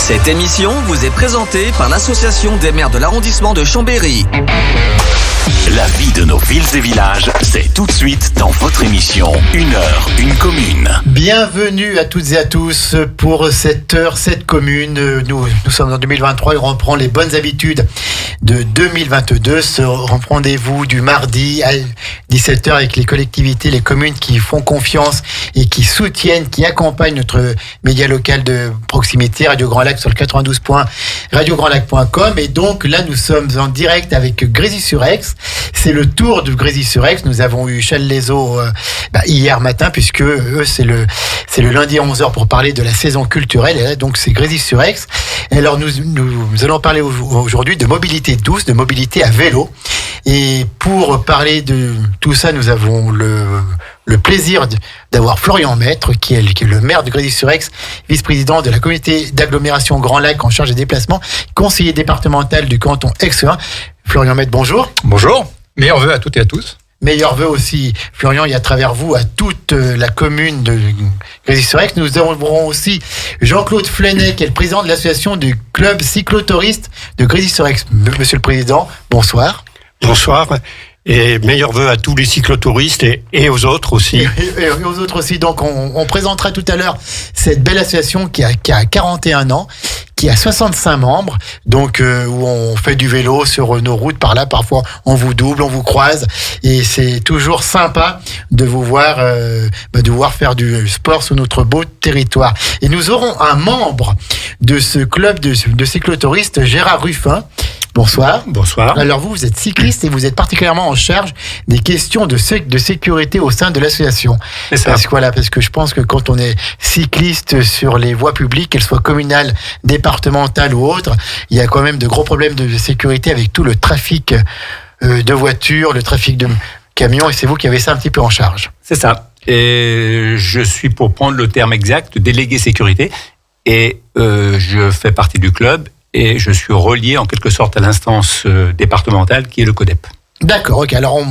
Cette émission vous est présentée par l'Association des maires de l'arrondissement de Chambéry. La vie de nos villes et villages, c'est tout de suite dans votre émission 1 heure, une commune. Bienvenue à toutes et à tous pour cette heure, cette commune. Nous sommes en 2023 et on reprend les bonnes habitudes de 2022. Ce rendez-vous du mardi à 17h avec les collectivités, les communes qui font confiance et qui soutiennent, qui accompagnent notre média local de proximité, Radio Grand Lac sur le 92. radiograndlac.com. Et donc là, nous sommes en direct avec Grésy-sur-Aix. C'est le tour de Grésy-sur-Aix. Nous avons eu Challes-les-Eaux hier matin, puisque eux, c'est le lundi à 11h pour parler de la saison culturelle. Et là, donc, c'est Grésy-sur-Aix. Et alors, nous allons parler aujourd'hui de mobilité douce, de mobilité à vélo. Et pour parler de tout ça, nous avons le plaisir d'avoir Florian Maître, qui est le maire de Grésy-sur-Aix, vice-président de la communauté d'agglomération Grand Lac en charge des déplacements, conseiller départemental du canton Aix-les-Bains. Florian Maître, bonjour. Bonjour. Meilleurs vœux à toutes et à tous. Meilleurs vœux aussi, Florian, et à travers vous, à toute la commune de Grésy-sur-Aix. Nous aurons aussi Jean-Claude Flenet, qui est le président de l'association du club cyclotouriste de Grésy-sur-Aix. Monsieur le Président, bonsoir. Bonsoir. Et meilleurs vœux à tous les cyclotouristes et aux autres aussi. Et aux autres aussi. Donc, on présentera tout à l'heure cette belle association qui a 41 ans, qui a 65 membres, donc où on fait du vélo sur nos routes par là. Parfois, on vous double, on vous croise, et c'est toujours sympa de vous voir, faire du sport sur notre beau territoire. Et nous aurons un membre de ce club de cyclotouristes, Gérard Ruffin. Bonsoir. Bonsoir. Alors vous êtes cycliste et vous êtes particulièrement en charge des questions de sécurité au sein de l'association. C'est ça. Parce que je pense que quand on est cycliste sur les voies publiques, qu'elles soient communales, départementales ou autres, il y a quand même de gros problèmes de sécurité avec tout le trafic de voitures, le trafic de camions, et c'est vous qui avez ça un petit peu en charge. C'est ça. Et je suis, pour prendre le terme exact, délégué sécurité, et je fais partie du club. Et je suis relié en quelque sorte à l'instance départementale qui est le CODEP. D'accord, ok. Alors on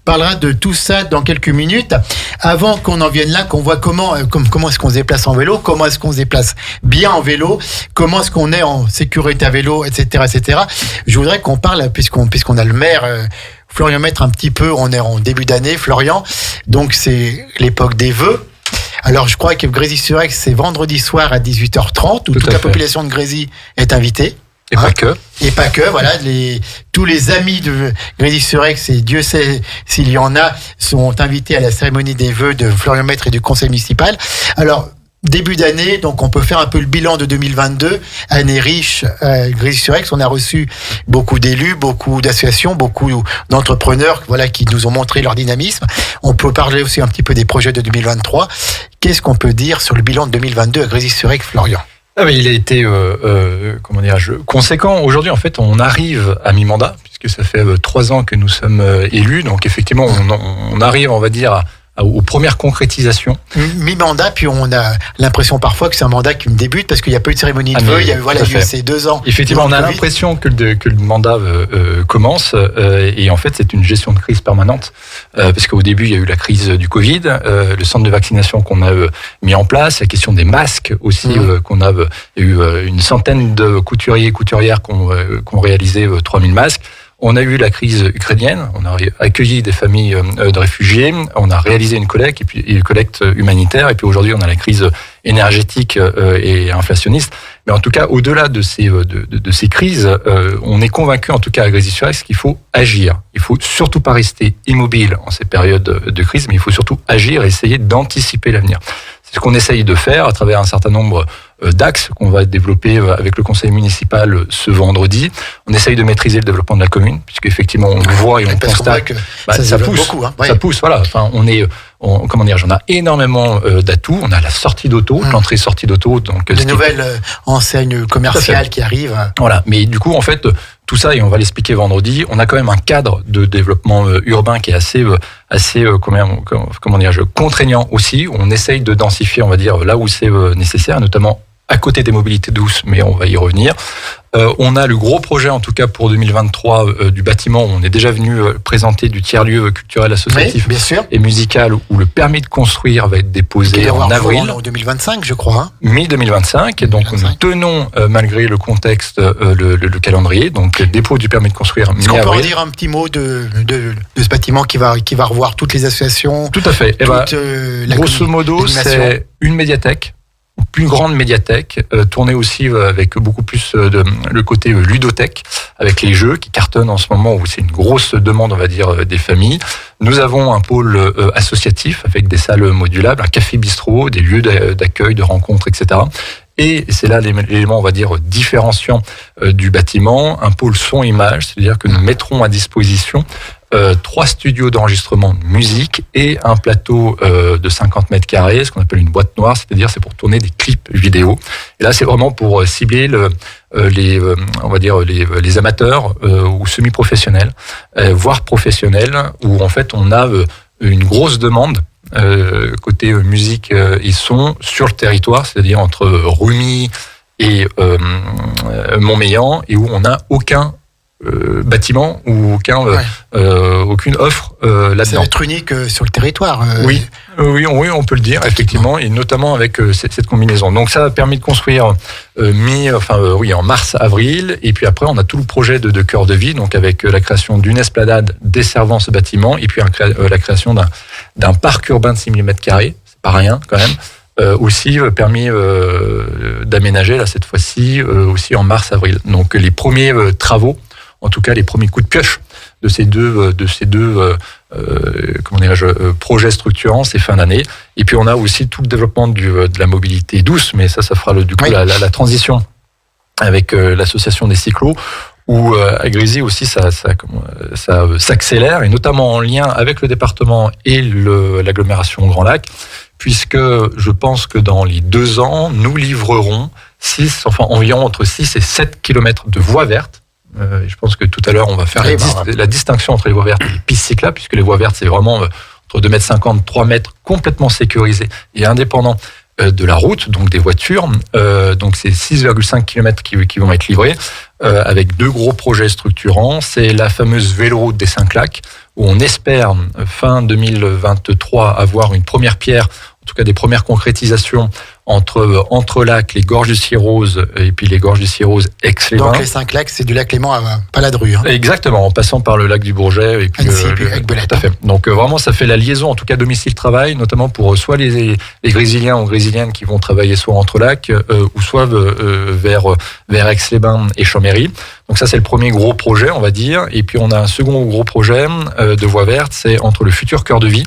parlera de tout ça dans quelques minutes. Avant qu'on en vienne là, qu'on voit comment est-ce qu'on se déplace en vélo, comment est-ce qu'on se déplace bien en vélo, comment est-ce qu'on est en sécurité à vélo, etc., etc. Je voudrais qu'on parle, puisqu'on a le maire Florian Maître un petit peu, on est en début d'année, Florian, donc c'est l'époque des vœux. Alors, je crois que Grésy-sur-Aix, c'est vendredi soir à 18h30, où toute la population de Grésy est invitée. Et pas que. Et pas que, voilà. Tous les amis de Grésy-sur-Aix, et Dieu sait s'il y en a, sont invités à la cérémonie des vœux de Florian Maître et du conseil municipal. Alors, début d'année, donc on peut faire un peu le bilan de 2022. Année riche, Grésy-sur-Aix, on a reçu beaucoup d'élus, beaucoup d'associations, beaucoup d'entrepreneurs, voilà, qui nous ont montré leur dynamisme. On peut parler aussi un petit peu des projets de 2023. Qu'est-ce qu'on peut dire sur le bilan de 2022 à Grésy-sur-Aix, Florian ? Il a été, conséquent. Aujourd'hui, en fait, on arrive à mi-mandat, puisque ça fait 3 ans que nous sommes élus. Donc, effectivement, on arrive, on va dire, aux premières concrétisations. Mi-mandat, puis on a l'impression parfois que c'est un mandat qui me débute parce qu'il n'y a pas eu de cérémonie de vœux, il y a eu ces 2 ans. Effectivement, on a l'impression que le mandat commence, et en fait c'est une gestion de crise permanente, parce qu'au début il y a eu la crise du Covid, le centre de vaccination qu'on a mis en place, la question des masques aussi, il y a eu une centaine de couturiers et couturières qui ont réalisé 3000 masques. On a eu la crise ukrainienne, on a accueilli des familles de réfugiés, on a réalisé une collecte humanitaire, et puis aujourd'hui on a la crise énergétique et inflationniste. Mais en tout cas, au-delà de ces crises, on est convaincu, en tout cas à Grésy-sur-Aix, qu'il faut agir. Il faut surtout pas rester immobile en ces périodes de crise, mais il faut surtout agir et essayer d'anticiper l'avenir. C'est ce qu'on essaye de faire à travers un certain nombre d'axes qu'on va développer avec le conseil municipal ce vendredi. On essaye de maîtriser le développement de la commune, puisqu'effectivement on le voit et on constate que ça pousse beaucoup. Ça pousse, voilà. Enfin, j'en a énormément d'atouts. On a la sortie d'auto, l'entrée-sortie d'auto. Donc, des nouvelles enseignes commerciales qui arrivent. Voilà. Mais du coup, en fait, tout ça, et on va l'expliquer vendredi, on a quand même un cadre de développement urbain qui est assez contraignant aussi, où on essaye de densifier, on va dire, là où c'est nécessaire, notamment à côté des mobilités douces, mais on va y revenir. On a le gros projet, en tout cas pour 2023, du bâtiment. On est déjà venu présenter du tiers-lieu culturel associatif Oui, bien sûr. et musical, où le permis de construire va être déposé en avril. En 2025, je crois. Hein. Mi-2025. Et donc, 2025. nous tenons, malgré le contexte, le calendrier. Donc, dépôt du permis de construire Est-ce qu'on peut en mi-avril. dire un petit mot de ce bâtiment qui va revoir toutes les associations, Tout à fait. Eh ben, grosso modo, l'animation. c'est une médiathèque, une plus grande médiathèque, tournée aussi avec beaucoup plus de le côté ludothèque, avec les jeux qui cartonnent en ce moment, où c'est une grosse demande, on va dire, des familles. Nous avons un pôle associatif avec des salles modulables, un café-bistrot, des lieux d'accueil, de rencontres, etc. Et c'est là l'élément, on va dire, différenciant du bâtiment, un pôle son-image, c'est-à-dire que nous mettrons à disposition 3 studios d'enregistrement de musique et un plateau de 50 mètres carrés, ce qu'on appelle une boîte noire, c'est-à-dire c'est pour tourner des clips vidéo. Et là, c'est vraiment pour cibler on va dire les amateurs ou semi-professionnels, voire professionnels, où en fait on a une grosse demande côté musique et son sur le territoire, c'est-à-dire entre Rumi et Montmélian, et où on n'a aucun bâtiment ou aucune offre Ça là-dedans. va être unique sur le territoire. Oui, on peut le dire, effectivement, et notamment avec cette combinaison. Donc ça a permis de construire en mars-avril, et puis après on a tout le projet de cœur de vie, donc avec la création d'une esplanade desservant ce bâtiment, et puis la création d'un parc urbain de 6000 m², c'est pas rien quand même. Aussi permis d'aménager là cette fois-ci aussi en mars-avril. Donc les premiers travaux, en tout cas les premiers coups de pioche de ces deux projets structurants, c'est fin d'année. Et puis on a aussi tout le développement de la mobilité douce, mais ça fera la transition avec l'association des cyclos, où à Grésy aussi ça s'accélère, et notamment en lien avec le département et l'agglomération Grand Lac, puisque je pense que dans les 2 ans, nous livrerons environ entre 6 et 7 km de voies vertes. Je pense que tout à l'heure, on va faire la distinction entre les voies vertes et les pistes cyclables, puisque les voies vertes, c'est vraiment entre 2,50 m, 3 mètres, complètement sécurisés et indépendants de la route, donc des voitures. Donc c'est 6,5 km qui vont être livrés, avec 2 gros projets structurants. C'est la fameuse véloroute des 5 lacs, où on espère fin 2023 avoir une première pierre, en tout cas des premières concrétisations entre lacs, les gorges du Cirrose et puis les gorges du Cirrose Aix-les-Bains. Donc les 5 lacs, c'est du lac Léman à Paladru. Hein. Exactement, en passant par le lac du Bourget et puis Annecy, puis Aiguebelette. tout à fait. Donc vraiment, ça fait la liaison, en tout cas domicile-travail, notamment pour soit les Grésiliens ou Grésiliennes qui vont travailler soit entre lacs ou soit vers Aix-les-Bains et Chambéry. Donc ça, c'est le premier gros projet, on va dire. Et puis on a un second gros projet de voie verte, c'est entre le futur cœur de vie,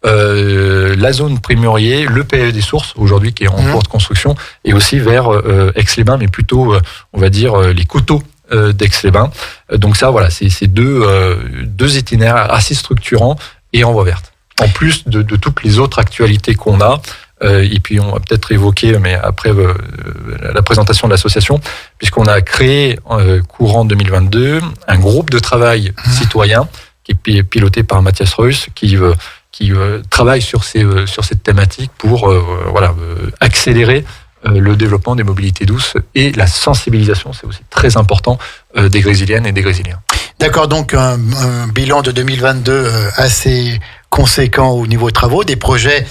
la zone Primurier, le PE des Sources aujourd'hui qui est en cours de construction, et aussi vers Aix-les-Bains, mais plutôt on va dire les coteaux d'Aix-les-Bains. Donc ça, voilà, c'est deux itinéraires assez structurants et en voie verte. En plus de toutes les autres actualités qu'on a, et puis on va peut-être évoquer, mais après la présentation de l'association, puisqu'on a créé courant 2022 un groupe de travail citoyen qui est piloté par Mathias Reuss, qui travaille sur cette thématique pour accélérer le développement des mobilités douces et la sensibilisation, c'est aussi très important, des Grésiliennes et des Grésiliens. D'accord, donc un bilan de 2022 assez conséquent au niveau travaux, des projets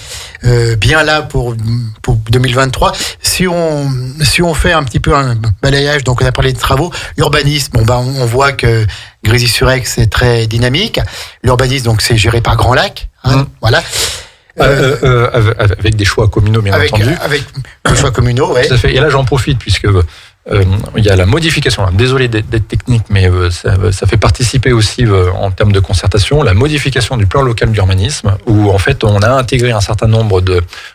bien là pour 2023. Si on fait un petit peu un balayage, donc on a parlé de travaux, urbanisme, on voit que Grésy-sur-Aix c'est très dynamique. L'urbanisme, donc c'est géré par Grand Lac, voilà. Avec des choix communaux, bien entendu. Avec des choix communaux, oui. Tout à fait. Et là, j'en profite puisque il y a la modification. Désolé d'être technique, mais ça fait participer aussi en termes de concertation, la modification du plan local d'urbanisme, où en fait on a intégré un certain nombre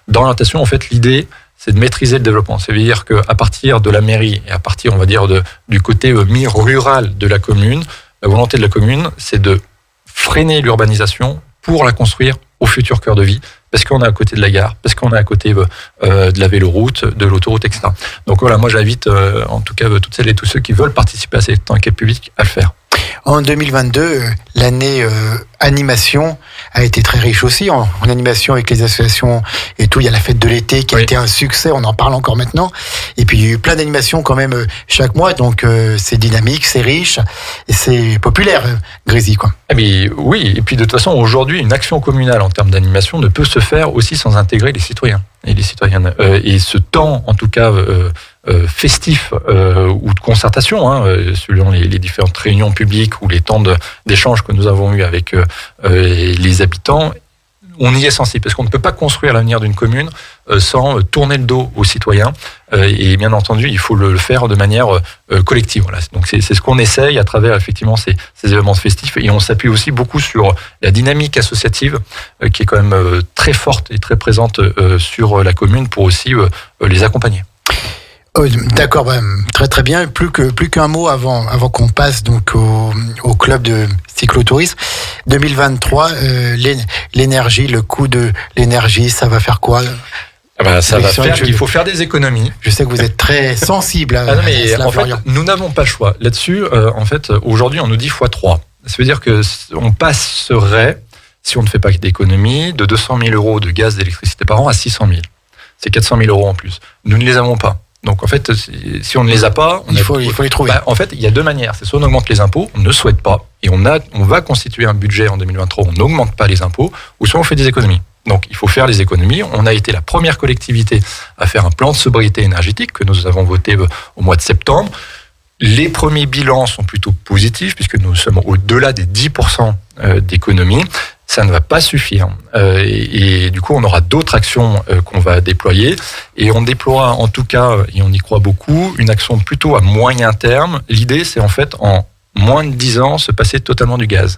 d'orientations. En fait, l'idée, c'est de maîtriser le développement. C'est-à-dire qu'à partir de la mairie et à partir, on va dire, du côté mi-rural de la commune, la volonté de la commune, c'est de freiner l'urbanisation pour la construire au futur cœur de vie, parce qu'on est à côté de la gare, parce qu'on est à côté de la véloroute, de l'autoroute, etc. Donc voilà, moi j'invite en tout cas toutes celles et tous ceux qui veulent participer à cette enquête publique à le faire. En 2022, l'année animation a été très riche aussi, en animation avec les associations et tout. Il y a la fête de l'été qui a été un succès, on en parle encore maintenant. Et puis il y a eu plein d'animations quand même chaque mois, donc c'est dynamique, c'est riche, et c'est populaire, Grésy, quoi. Eh bien, oui, et puis de toute façon, aujourd'hui, une action communale en termes d'animation ne peut se faire aussi sans intégrer les citoyens et les citoyennes. Et ce temps, en tout cas, festif ou de concertation, selon les différentes réunions publiques ou les temps d'échange que nous avons eus avec les habitants, on y est sensible, parce qu'on ne peut pas construire l'avenir d'une commune sans tourner le dos aux citoyens. Et bien entendu, il faut le faire de manière collective. Voilà. Donc c'est ce qu'on essaye à travers effectivement ces événements festifs. Et on s'appuie aussi beaucoup sur la dynamique associative qui est quand même très forte et très présente sur la commune pour aussi les accompagner. D'accord, très très bien. Plus qu'un mot avant qu'on passe donc au club de cyclotourisme. 2023, l'énergie, le coût de l'énergie, ça va faire quoi? Ça va faire qu'il faut faire des économies. Je sais que vous êtes très sensible à non, mais cela, en fait, nous n'avons pas le choix. Là-dessus, en fait, aujourd'hui, on nous dit x3. Ça veut dire que on passerait, si on ne fait pas d'économies, de 200 000 euros de gaz d'électricité par an à 600 000. C'est 400 000 euros en plus. Nous ne les avons pas. Donc en fait, si on ne les a pas, il faut les trouver. En fait, il y a deux manières. C'est soit on augmente les impôts, on ne souhaite pas, et on va constituer un budget en 2023, on n'augmente pas les impôts, ou soit on fait des économies. Donc il faut faire les économies. On a été la première collectivité à faire un plan de sobriété énergétique que nous avons voté au mois de septembre. Les premiers bilans sont plutôt positifs, puisque nous sommes au-delà des 10% d'économies. Ça ne va pas suffire. Et du coup, on aura d'autres actions qu'on va déployer. Et on déploiera en tout cas, et on y croit beaucoup, une action plutôt à moyen terme. L'idée, c'est en fait, en moins de 10 ans, se passer totalement du gaz.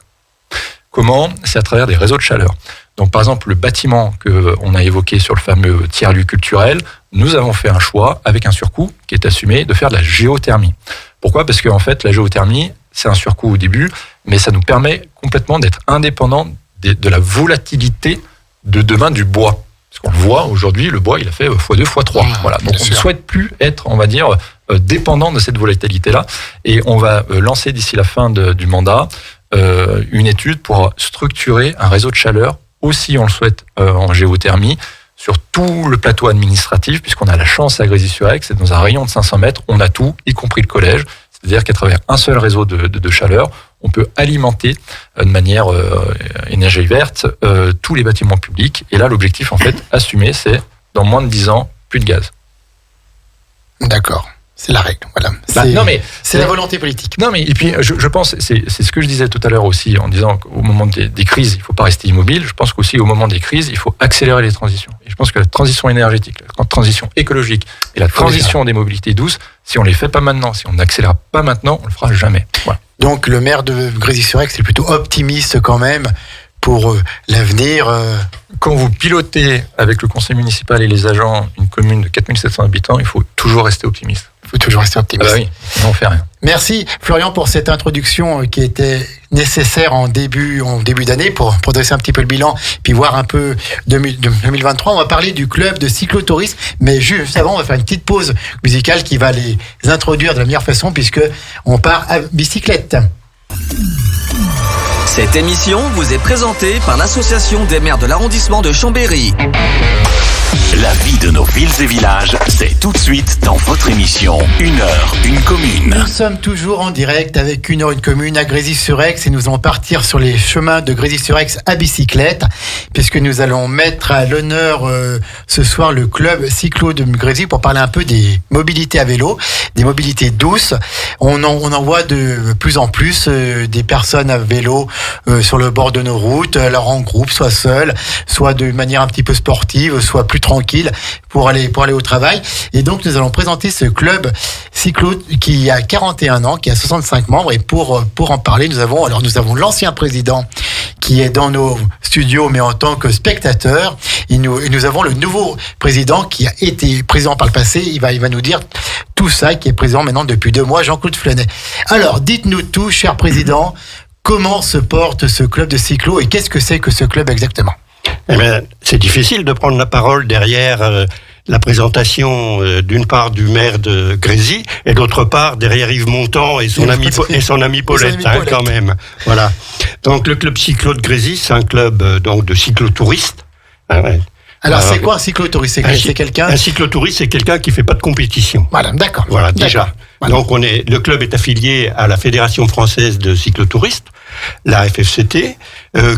Comment? C'est à travers des réseaux de chaleur. Donc, par exemple, le bâtiment qu'on a évoqué sur le fameux tiers-lieu culturel, nous avons fait un choix, avec un surcoût qui est assumé, de faire de la géothermie. Pourquoi? Parce qu'en fait, la géothermie, c'est un surcoût au début, mais ça nous permet complètement d'être indépendants de la volatilité de demain du bois. Parce qu'on le voit aujourd'hui, le bois, il a fait x2, x3. Voilà. Donc on ne souhaite plus être, on va dire, dépendant de cette volatilité-là. Et on va lancer d'ici la fin du mandat une étude pour structurer un réseau de chaleur, aussi on le souhaite en géothermie, sur tout le plateau administratif, puisqu'on a la chance à Grésy-sur-Aix, c'est dans un rayon de 500 mètres, on a tout, y compris le collège. C'est-à-dire qu'à travers un seul réseau de chaleur, on peut alimenter de manière énergie verte tous les bâtiments publics. Et là, l'objectif, en fait, assumé, c'est dans moins de 10 ans, plus de gaz. D'accord. C'est la règle, voilà. C'est la volonté politique. Non, mais et puis je pense, c'est ce que je disais tout à l'heure aussi, en disant qu'au moment des crises, il ne faut pas rester immobile. Je pense qu'aussi au moment des crises, il faut accélérer les transitions. Et je pense que la transition énergétique, la transition écologique et la transition des mobilités douces, si on les fait pas maintenant, si on n'accélère pas maintenant, on le fera jamais. Voilà. Donc le maire de Grésy-sur-Aix est plutôt optimiste quand même pour l'avenir. Quand vous pilotez avec le conseil municipal et les agents une commune de 4700 habitants, il faut toujours rester optimiste. Il faut toujours rester optimiste. Oui, on ne fait rien. Merci Florian pour cette introduction qui était nécessaire en début d'année pour dresser un petit peu le bilan puis voir un peu 2023. On va parler du club de cyclotourisme, mais juste avant, on va faire une petite pause musicale qui va les introduire de la meilleure façon puisque on part à bicyclette. Cette émission vous est présentée par l'Association des maires de l'arrondissement de Chambéry. La vie de nos villes et villages, c'est tout de suite dans votre émission 1 heure, une commune. Nous sommes toujours en direct avec 1 heure, une commune à Grésy-sur-Aix et nous allons partir sur les chemins de Grésy-sur-Aix à bicyclette puisque nous allons mettre à l'honneur ce soir le club cyclo de Grésy pour parler un peu des mobilités à vélo, des mobilités douces. On en voit de plus en plus des personnes à vélo sur le bord de nos routes, alors en groupe, soit seules, soit de manière un petit peu sportive, soit plus tranquille pour aller au travail. Et donc nous allons présenter ce club cyclo qui a 41 ans, qui a 65 membres. Et pour en parler, nous avons l'ancien président qui est dans nos studios, mais en tant que spectateur. Et nous avons le nouveau président qui a été président par le passé. Il va nous dire tout ça, qui est président maintenant depuis 2 mois, Jean-Claude Fleunet. Alors, dites-nous tout, cher président, comment se porte ce club de cyclo et qu'est-ce que c'est que ce club exactement ? Eh bien, c'est difficile de prendre la parole derrière la présentation d'une part du maire de Grésy et d'autre part derrière Yves Montand et son ami Paulette, quand même. Voilà. Donc le club cyclo de Grésy, c'est un club donc de cyclotouristes. Alors, c'est quoi un cyclotouriste? C'est quelqu'un... Un cyclotouriste, c'est quelqu'un qui fait pas de compétition. Voilà, d'accord. Voilà, déjà. Voilà. Donc, le club est affilié à la Fédération française de cyclotouristes, la FFCT,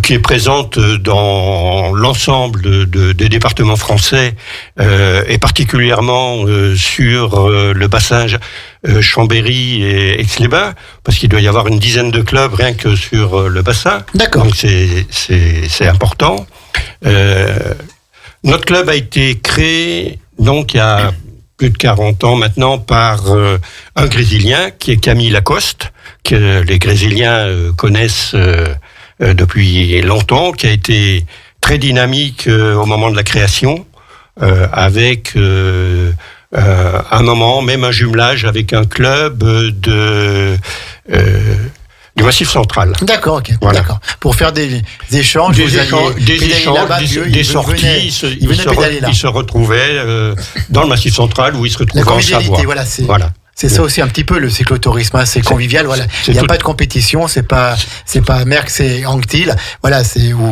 qui est présente dans l'ensemble des départements français, et particulièrement sur le bassin Chambéry et Aix-les-Bains, parce qu'il doit y avoir une dizaine de clubs rien que sur le bassin. D'accord. Donc, c'est important. Notre club a été créé, donc, il y a plus de 40 ans maintenant, par un Grésilien, qui est Camille Lacoste, que les Grésiliens connaissent depuis longtemps, qui a été très dynamique au moment de la création, avec un moment, même un jumelage avec un club du Massif Central. D'accord, ok. Voilà. D'accord. Pour faire des échanges, des sorties, ils se retrouvaient dans le Massif Central où ils se retrouvaient en Savoie. Voilà, c'est ça aussi un petit peu le cyclotourisme, hein, c'est convivial. Voilà, il n'y a pas de compétition, c'est pas Merckx et Anquetil. Voilà,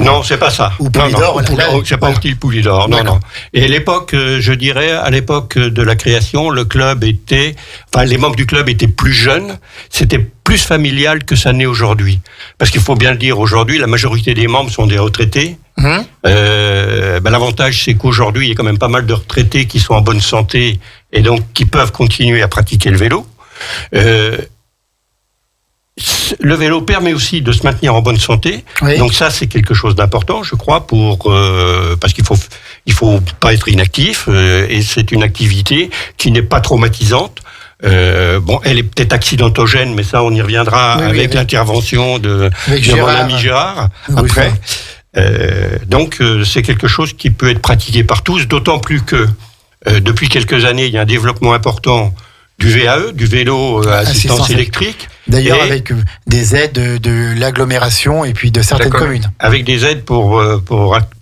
non, c'est pas ça. Ou Poulidor. C'est pas Anquetil, Poulidor. Non. Et je dirais, à l'époque de la création, les membres du club étaient plus jeunes. C'était plus familial que ça n'est aujourd'hui. Parce qu'il faut bien le dire, aujourd'hui, la majorité des membres sont des retraités. L'avantage, c'est qu'aujourd'hui, il y a quand même pas mal de retraités qui sont en bonne santé et donc qui peuvent continuer à pratiquer le vélo. Le vélo permet aussi de se maintenir en bonne santé. Oui. Donc ça, c'est quelque chose d'important, je crois, parce qu'il faut pas être inactif, et c'est une activité qui n'est pas traumatisante. Elle est peut-être accidentogène, mais ça, on y reviendra avec l'intervention de mon ami Gérard après. Donc, c'est quelque chose qui peut être pratiqué par tous, d'autant plus que depuis quelques années, il y a un développement important du VAE, du vélo à assistance électrique. D'ailleurs, avec des aides de l'agglomération et puis de certaines communes. Avec des aides pour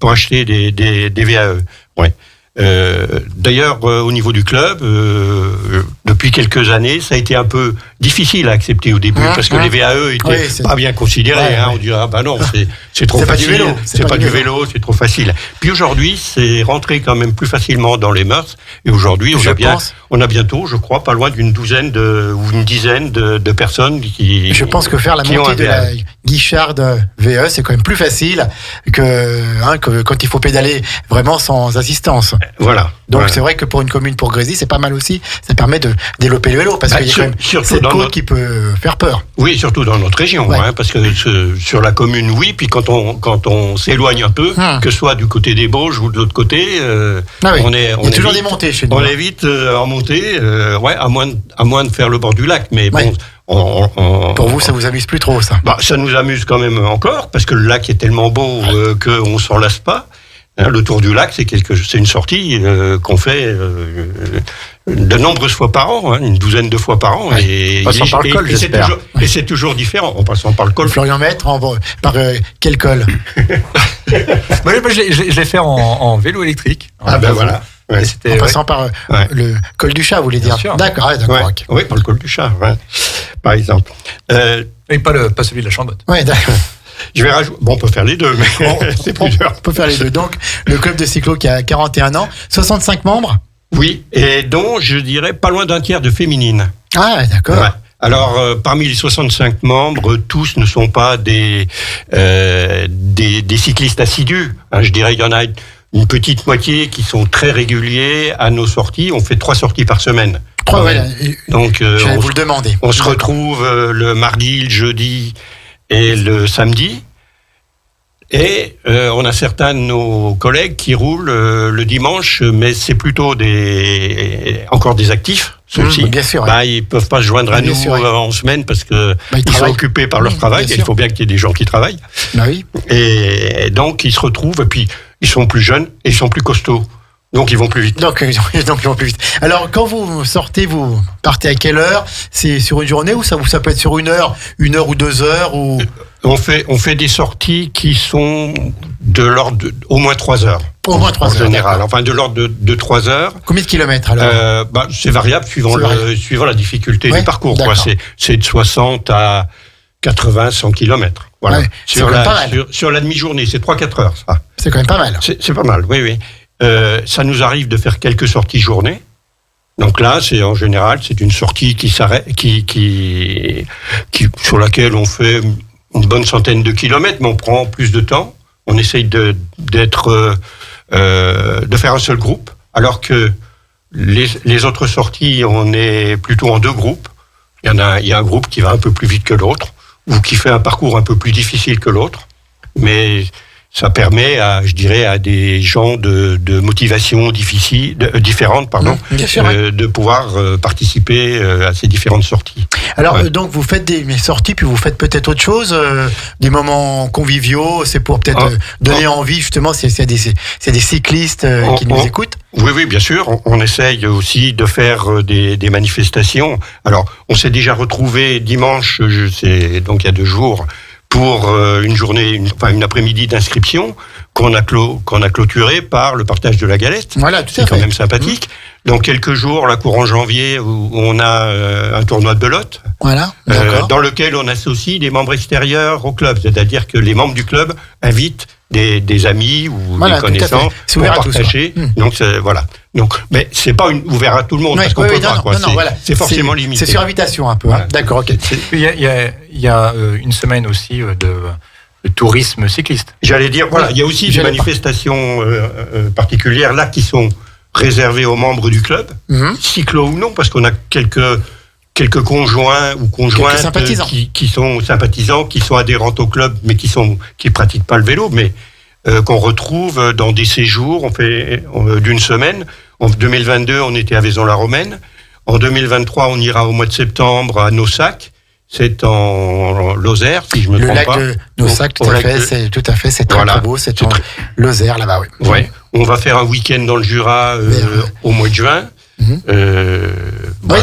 acheter des VAE. Ouais. D'ailleurs, au niveau du club, depuis quelques années, ça a été un peu difficile à accepter au début, parce que les VAE étaient pas bien considérés. On dirait, non, c'est trop facile. C'est pas du vélo, c'est trop facile. Puis aujourd'hui, c'est rentré quand même plus facilement dans les mœurs. Et aujourd'hui, on a bientôt, je crois, pas loin d'une douzaine ou une dizaine de personnes qui. Je pense que faire la montée de la Guicharde VAE, c'est quand même plus facile que quand il faut pédaler vraiment sans assistance. Voilà. Donc c'est vrai que pour une commune, pour Grésy, c'est pas mal aussi. Ça permet de développer le vélo parce qu'il y a quand même cette côte qui peut faire peur. Oui, surtout dans notre région, parce que sur la commune, oui. Puis quand on s'éloigne un peu, que ce soit du côté des Bauges ou de l'autre côté, il y a toujours des montées chez nous. On est vite en montée, à moins de faire le bord du lac, mais bon. Pour vous, ça vous amuse plus trop, ça? Ça nous amuse quand même encore parce que le lac est tellement beau qu'on s'en lasse pas. Le tour du lac, c'est une sortie qu'on fait de nombreuses fois par an, une douzaine de fois par an. Et passant par le col, j'espère. Et c'est toujours différent, en passant par le col. Florian Maître, par quel col? Je l'ai fait en vélo électrique. Voilà. Ouais. En passant par le col du Chat, vous voulez dire? D'accord, d'accord. Oui, par le col du Chat, par exemple. Et pas celui de la Chambotte. Oui, d'accord. Je vais rajouter. Bon, on peut faire les deux, mais c'est plus dur. On peut faire les deux. Donc, le club de cyclo qui a 41 ans, 65 membres? Oui, et dont, je dirais, pas loin d'un tiers de féminines. Ah, d'accord. Ouais. Alors, parmi les 65 membres, tous ne sont pas des cyclistes assidus. Je dirais qu'il y en a une petite moitié qui sont très réguliers à nos sorties. On fait 3 sorties par semaine. Donc, j'allais vous le demander. On se retrouve le mardi, le jeudi et le samedi. Et on a certains de nos collègues qui roulent le dimanche, mais c'est plutôt encore des actifs. Ceux-ci, bien sûr, ils peuvent pas se joindre à nous en semaine parce que ils sont occupés par leur travail. Et il faut bien qu'il y ait des gens qui travaillent. Oui. Et donc ils se retrouvent, et puis ils sont plus jeunes et ils sont plus costauds. Donc ils vont plus vite. Donc ils vont plus vite. Alors quand vous sortez, vous partez à quelle heure? C'est sur une journée ou ça peut être sur 1 heure ou 2 heures ou... On fait des sorties qui sont de l'ordre au moins 3 heures. Au moins 3 heures. En général, enfin de l'ordre de 3 heures. Combien de kilomètres alors? C'est variable suivant la difficulté du parcours. C'est de 60 à 80, 100 kilomètres. Voilà. Ouais, sur la demi-journée, c'est 3-4 heures, ça. C'est quand même pas mal. C'est pas mal, oui. ça nous arrive de faire quelques sorties journée. Donc là, en général, c'est une sortie qui s'arrête, sur laquelle on fait une bonne centaine de kilomètres, mais on prend plus de temps. On essaye de faire un seul groupe, alors que les autres sorties, on est plutôt en deux groupes. Il y a un groupe qui va un peu plus vite que l'autre, ou qui fait un parcours un peu plus difficile que l'autre, mais ça permet à des gens de motivation différentes, de pouvoir participer à ces différentes sorties. Alors, donc, vous faites des sorties, puis vous faites peut-être autre chose, des moments conviviaux, c'est pour peut-être donner envie, justement, s'il y a des cyclistes qui nous écoutent. Oui, bien sûr. On essaye aussi de faire des manifestations. Alors, on s'est déjà retrouvé dimanche, donc il y a 2 jours, pour une journée, une après-midi d'inscription qu'on a clôturé par le partage de la galette. Voilà, tout à fait. C'est quand même sympathique. Dans quelques jours, là, courant janvier, où on a un tournoi de belote. Voilà, dans lequel on associe des membres extérieurs au club. C'est-à-dire que les membres du club invitent des amis ou des connaissances pour partager. Donc, voilà. Donc, mais c'est pas ouvert à tout le monde, parce qu'on peut pas. C'est forcément limité. C'est sur invitation un peu. Voilà. D'accord, ok. Il y a une semaine aussi de tourisme cycliste. J'allais dire, voilà, il y a aussi des manifestations particulières là qui sont réservées aux membres du club, cyclo ou non, parce qu'on a quelques conjoints ou conjointes qui sont sympathisants, qui sont adhérentes au club, mais qui pratiquent pas le vélo, mais qu'on retrouve dans des séjours. On fait d'une semaine. En 2022, on était à Vaison-la-Romaine. En 2023, on ira au mois de septembre à Naussac. C'est en Lozère, si je me trompe pas. Le lac de Naussac, tout à fait, c'est très beau, c'est en Lozère, là-bas, oui. Ouais. On va faire un week-end dans le Jura au mois de juin. Oui,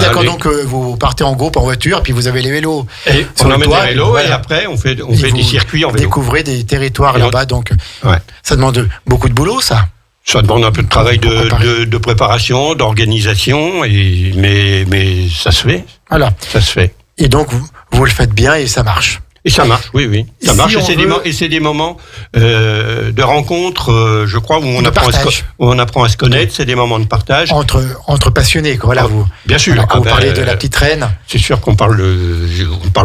d'accord, donc vous partez en groupe en voiture, puis vous avez les vélos. Et on emmène des vélos, et après on fait des circuits en vélo. Découvrez des territoires là-bas, donc ça demande beaucoup de boulot, ça. Ça demande un peu de travail de préparation, d'organisation, mais ça se fait. Alors, ça se fait. Et donc vous le faites bien et ça marche. Et ça marche, oui. Ça marche, et c'est des moments de rencontre, je crois, où on apprend à se connaître. C'est des moments de partage. Entre passionnés, quoi. Voilà, bien sûr. Quand vous parlez de la petite reine. C'est sûr qu'on parle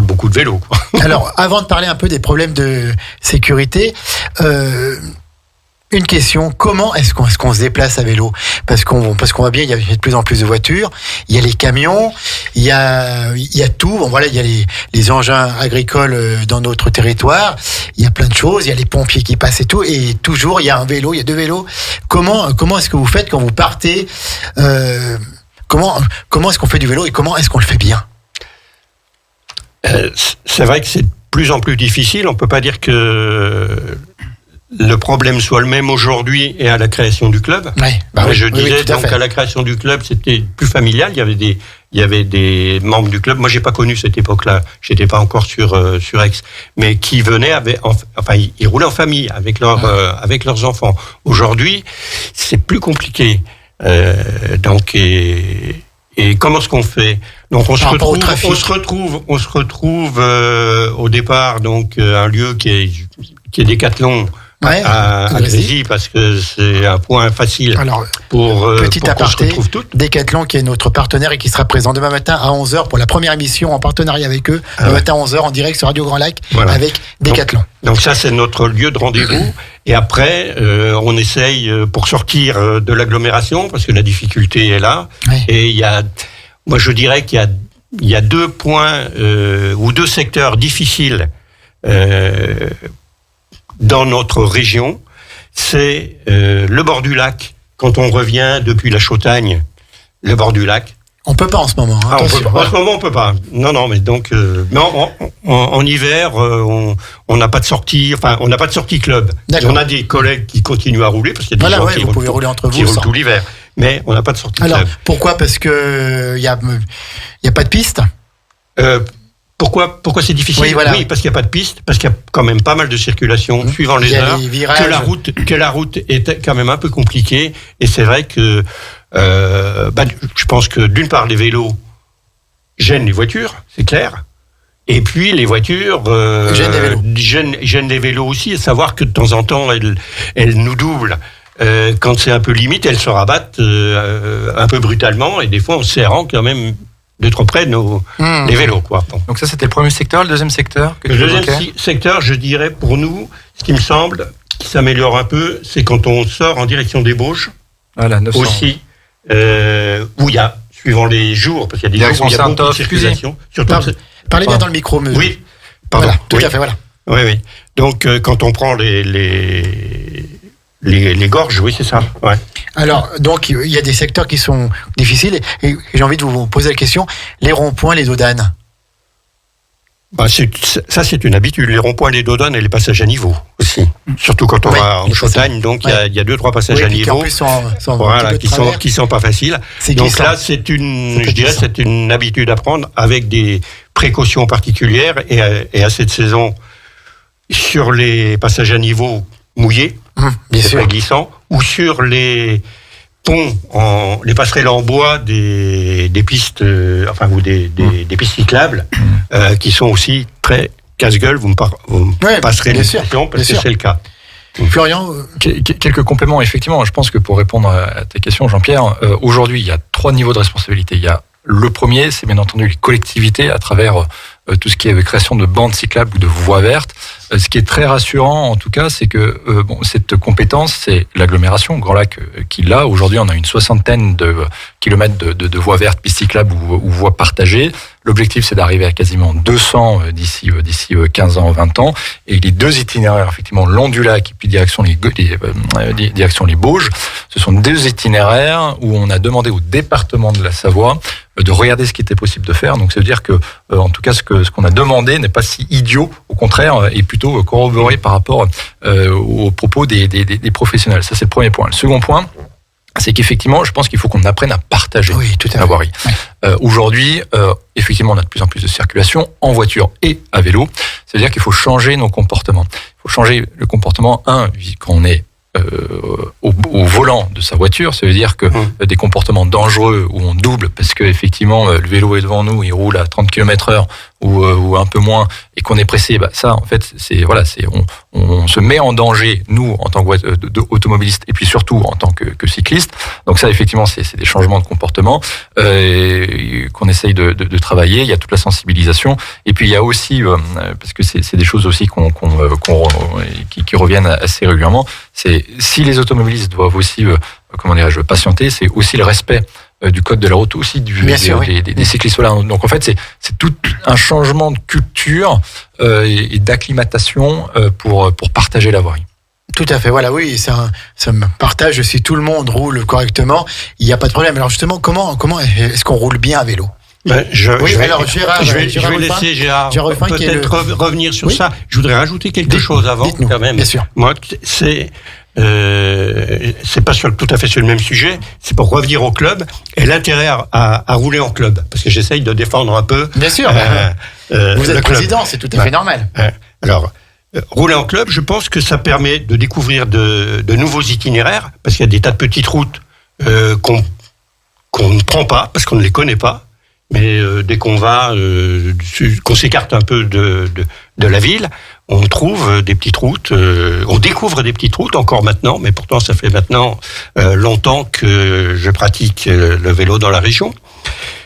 beaucoup de vélo, quoi. Alors, avant de parler un peu des problèmes de sécurité, une question, comment est-ce qu'on se déplace à vélo ? Parce qu'on voit bien, il y a de plus en plus de voitures, il y a les camions, il y a tout. Bon, voilà, il y a les engins agricoles dans notre territoire, il y a plein de choses, il y a les pompiers qui passent et tout, et toujours il y a un vélo, il y a 2 vélos. Comment est-ce que vous faites quand vous partez ? Comment est-ce qu'on fait du vélo et comment est-ce qu'on le fait bien ? C'est vrai que c'est de plus en plus difficile. On peut pas dire que le problème soit le même aujourd'hui et à la création du club. Je disais donc à la création du club, c'était plus familial. Il y avait des membres du club. Moi, j'ai pas connu cette époque-là. J'étais pas encore sur Aix, mais qui venaient ils roulaient en famille avec leurs enfants. Aujourd'hui, c'est plus compliqué. Donc et comment est-ce qu'on fait ? Donc on se retrouve au départ donc un lieu qui est Décathlon. À Grésy, parce que c'est un point facile. Alors, pour petit aparté, Décathlon qui est notre partenaire et qui sera présent demain matin à 11h pour la première émission en partenariat avec eux, demain matin à 11h en direct sur Radio Grand Lac avec Décathlon. Donc ça, c'est notre lieu de rendez-vous. Et après, on essaye pour sortir de l'agglomération, parce que la difficulté est là. Et moi je dirais qu'il y a 2 points ou 2 secteurs difficiles dans notre région, c'est le bord du lac. Quand on revient depuis la Chautagne, le bord du lac. On peut pas en ce moment. En ce moment, on peut pas. Non, mais donc, en hiver, on n'a pas de sortie. Enfin, on n'a pas de sortie club. On a des collègues qui continuent à rouler parce qu'il y a des gens qui roulent entre vous, roulent tout l'hiver. Mais on n'a pas de sortie club. Alors, pourquoi ? Parce que il y a pas de piste. Pourquoi c'est difficile ? Oui, parce qu'il n'y a pas de piste, parce qu'il y a quand même pas mal de circulation suivant les heures, que la route est quand même un peu compliquée. Et c'est vrai que je pense que d'une part les vélos gênent les voitures, c'est clair. Et puis les voitures gênent les vélos aussi, à savoir que de temps en temps elles nous doublent. quand c'est un peu limite, elles se rabattent un peu brutalement et des fois en serrant quand même de trop près les vélos, quoi. Bon. Donc ça, c'était le premier secteur. Le deuxième secteur que le deuxième secteur, je dirais, pour nous, ce qui me semble qui s'améliore un peu, c'est quand on sort en direction des Bauges. Voilà, 900. Aussi, où il y a, suivant les jours, parce qu'il y a des jours où il y a beaucoup de circulation. Parlez bien dans le micro, monsieur. Oui, pardon. Voilà, tout à fait, voilà. Oui. Donc, quand on prend les gorges, oui, c'est ça. Ouais. Alors, donc, il y a des secteurs qui sont difficiles et j'ai envie de vous poser la question. Les ronds-points, les dodanes. C'est une habitude. Les ronds-points, les dodanes et les passages à niveau aussi. Surtout quand on va en Chautagne, donc il y a 2-3 passages à niveau. Qui en plus qui sont pas faciles. Donc là, c'est une habitude à prendre avec des précautions particulières et à cette saison, sur les passages à niveau mouillés, bien sûr, glissants, ou sur les ponts, les passerelles en bois des pistes, des pistes cyclables, qui sont aussi très casse-gueule. Vous me passerez l'expression parce que c'est le cas. Florian, quelques compléments. Effectivement, je pense que pour répondre à ta question, Jean-Pierre, aujourd'hui, il y a 3 niveaux de responsabilité. Il y a le premier, c'est bien entendu les collectivités à travers tout ce qui est création de bandes cyclables ou de voies vertes. Ce qui est très rassurant, en tout cas, c'est que cette compétence, c'est l'agglomération Grand Lac qui l'a. Aujourd'hui, on a une 60aine de kilomètres de voies vertes, pistes cyclables ou voies partagées. L'objectif, c'est d'arriver à quasiment 200 d'ici 15 ans, 20 ans. Et les 2 itinéraires, effectivement, long du lac et puis direction les Bauges, ce sont 2 itinéraires où on a demandé au département de la Savoie de regarder ce qui était possible de faire. Donc, ça veut dire que, en tout cas, ce qu'on a demandé n'est pas si idiot. Au contraire, est plutôt corroboré par rapport aux propos des professionnels. Ça, c'est le premier point. Le second point, c'est qu'effectivement, je pense qu'il faut qu'on apprenne à partager la voirie. Oui. Aujourd'hui, effectivement, on a de plus en plus de circulation en voiture et à vélo. C'est-à-dire qu'il faut changer nos comportements. Il faut changer le comportement, quand on est au volant de sa voiture, ça veut dire que des comportements dangereux où on double parce que effectivement le vélo est devant nous, il roule à 30 km/h ou un peu moins et qu'on est pressé, ça en fait on se met en danger nous en tant qu'automobilistes et puis surtout en tant que cyclistes. Donc ça effectivement c'est des changements de comportement qu'on essaye de travailler. Il y a toute la sensibilisation et puis il y a aussi parce que c'est des choses aussi qui reviennent assez régulièrement. C'est si les automobilistes doivent aussi patienter, c'est aussi le respect du code de la route, aussi des cyclistes. Voilà. Donc en fait, c'est tout un changement de culture et d'acclimatation pour partager la voirie. Tout à fait, voilà, oui, ça me partage. Si tout le monde roule correctement, il n'y a pas de problème. Alors justement, comment est-ce qu'on roule bien à vélo ? Je vais laisser Gérard peut-être revenir sur ça. Je voudrais rajouter quelque chose avant, quand même. Bien sûr. Moi, c'est pas tout à fait sur le même sujet. C'est pour revenir au club et l'intérêt à rouler en club, parce que j'essaye de défendre un peu. Bien sûr. Vous êtes président, c'est tout à fait normal. Alors, rouler en club, je pense que ça permet de découvrir de nouveaux itinéraires, parce qu'il y a des tas de petites routes qu'on ne prend pas, parce qu'on ne les connaît pas. Mais dès qu'on qu'on s'écarte un peu de la ville, on trouve des petites routes, on découvre des petites routes encore maintenant, mais pourtant ça fait maintenant longtemps que je pratique le vélo dans la région.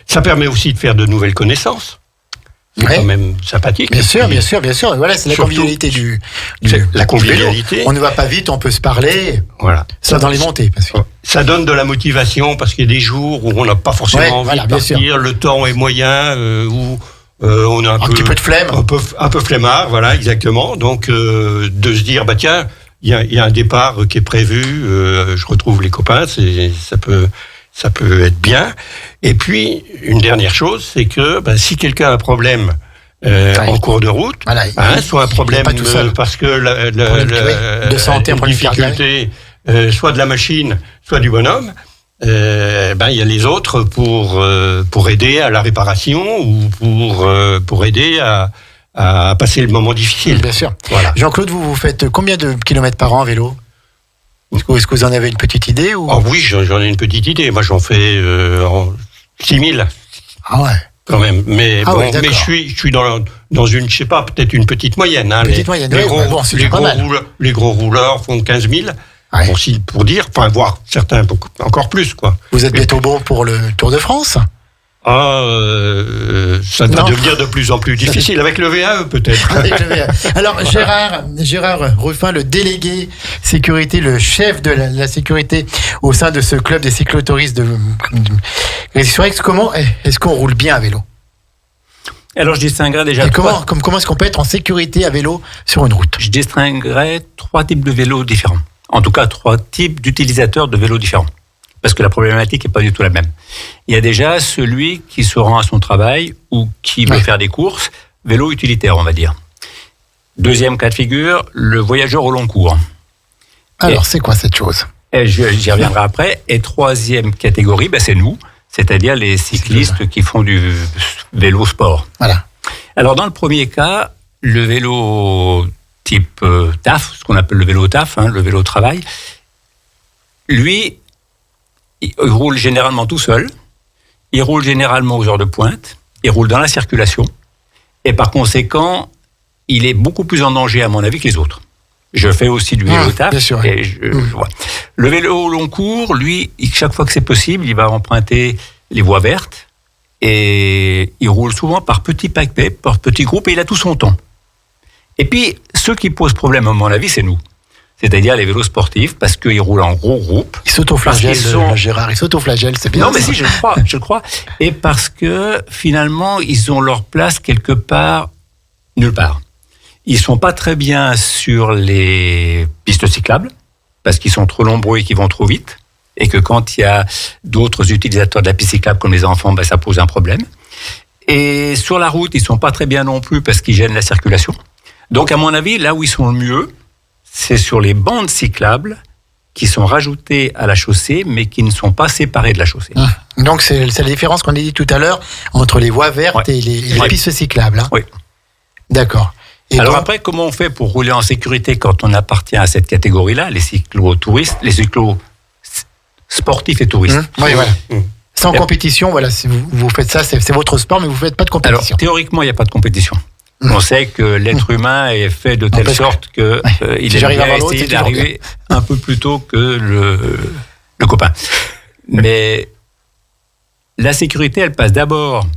Ça permet aussi de faire de nouvelles connaissances. C'est quand même sympathique. Bien sûr. Voilà, c'est la convivialité la convivialité. Vélo. On ne va pas vite, on peut se parler. Voilà. Ça dans les montées. Ça donne de la motivation parce qu'il y a des jours où on n'a pas forcément envie de partir. Le temps est moyen, où on a un petit peu de flemme. Un peu flemmard, voilà, exactement. Donc, de se dire, tiens, il y a un départ qui est prévu, je retrouve les copains, ça peut être bien. Et puis, une dernière chose, c'est que si quelqu'un a un problème en cours de route, soit un problème parce que de santé, une difficulté, soit de la machine, soit du bonhomme, il y a les autres pour aider à la réparation ou pour aider à passer le moment difficile. Bien sûr. Voilà. Jean-Claude, vous faites combien de kilomètres par an à vélo ? Est-ce que vous en avez une petite idée ou... Oui, j'en ai une petite idée. Moi, j'en fais 6 000. Ah ouais. Quand même. Mais mais je suis dans une, je sais pas, peut-être une petite moyenne. Petite moyenne. Les gros rouleurs font 15 000. Ouais. Aussi pour dire, enfin, voire certains beaucoup, encore plus, quoi. Vous êtes bientôt bon pour le Tour de France? Ça va devenir de plus en plus difficile avec le VAE peut-être. Alors Gérard Ruffin, le délégué sécurité, le chef de la sécurité au sein de ce club des cyclotouristes de Grésy-sur-Aix, comment est-ce qu'on roule bien à vélo? Alors je distinguerais déjà comment est-ce qu'on peut être en sécurité à vélo sur une route? Je distinguerais 3 types de vélos différents. En tout cas 3 types d'utilisateurs de vélos différents. Parce que la problématique n'est pas du tout la même. Il y a déjà celui qui se rend à son travail ou qui veut faire des courses, vélo utilitaire, on va dire. Deuxième cas de figure, le voyageur au long cours. Alors, c'est quoi cette chose? J'y reviendrai après. Et troisième catégorie, c'est nous, c'est-à-dire les cyclistes qui font du vélo sport. Voilà. Alors, dans le premier cas, le vélo type TAF, ce qu'on appelle le vélo TAF, le vélo travail, lui, il roule généralement tout seul, il roule généralement aux heures de pointe, il roule dans la circulation, et par conséquent, il est beaucoup plus en danger, à mon avis, que les autres. Je fais aussi du vélo TAF. Bien sûr. Et je vois. Le vélo long cours, lui, chaque fois que c'est possible, il va emprunter les voies vertes, et il roule souvent par petits paquets, par petits groupes, et il a tout son temps. Et puis, ceux qui posent problème, à mon avis, c'est nous. C'est-à-dire les vélos sportifs, parce qu'ils roulent en gros groupe. Ils s'autoflagellent, Gérard, ils s'autoflagellent, c'est bien. Non, mais si, je le crois. Et parce que, finalement, ils ont leur place quelque part, nulle part. Ils sont pas très bien sur les pistes cyclables, parce qu'ils sont trop nombreux et qu'ils vont trop vite. Et que quand il y a d'autres utilisateurs de la piste cyclable, comme les enfants, ça pose un problème. Et sur la route, ils sont pas très bien non plus, parce qu'ils gênent la circulation. Donc, à mon avis, là où ils sont le mieux, c'est sur les bandes cyclables qui sont rajoutées à la chaussée, mais qui ne sont pas séparées de la chaussée. Donc, c'est la différence qu'on a dit tout à l'heure entre les voies vertes et les pistes cyclables. Hein. Oui. D'accord. Et alors après, comment on fait pour rouler en sécurité quand on appartient à cette catégorie-là, les cyclo-touristes, les cyclos sportifs et touristes? Oui, voilà. Sans compétition, voilà, si vous faites ça, c'est votre sport, mais vous ne faites pas de compétition. Alors, théoriquement, il n'y a pas de compétition. On sait que l'être humain est fait de telle sorte qu'il aime bien essayer d'arriver un peu plus tôt que le copain. Mais la sécurité, elle passe d'abord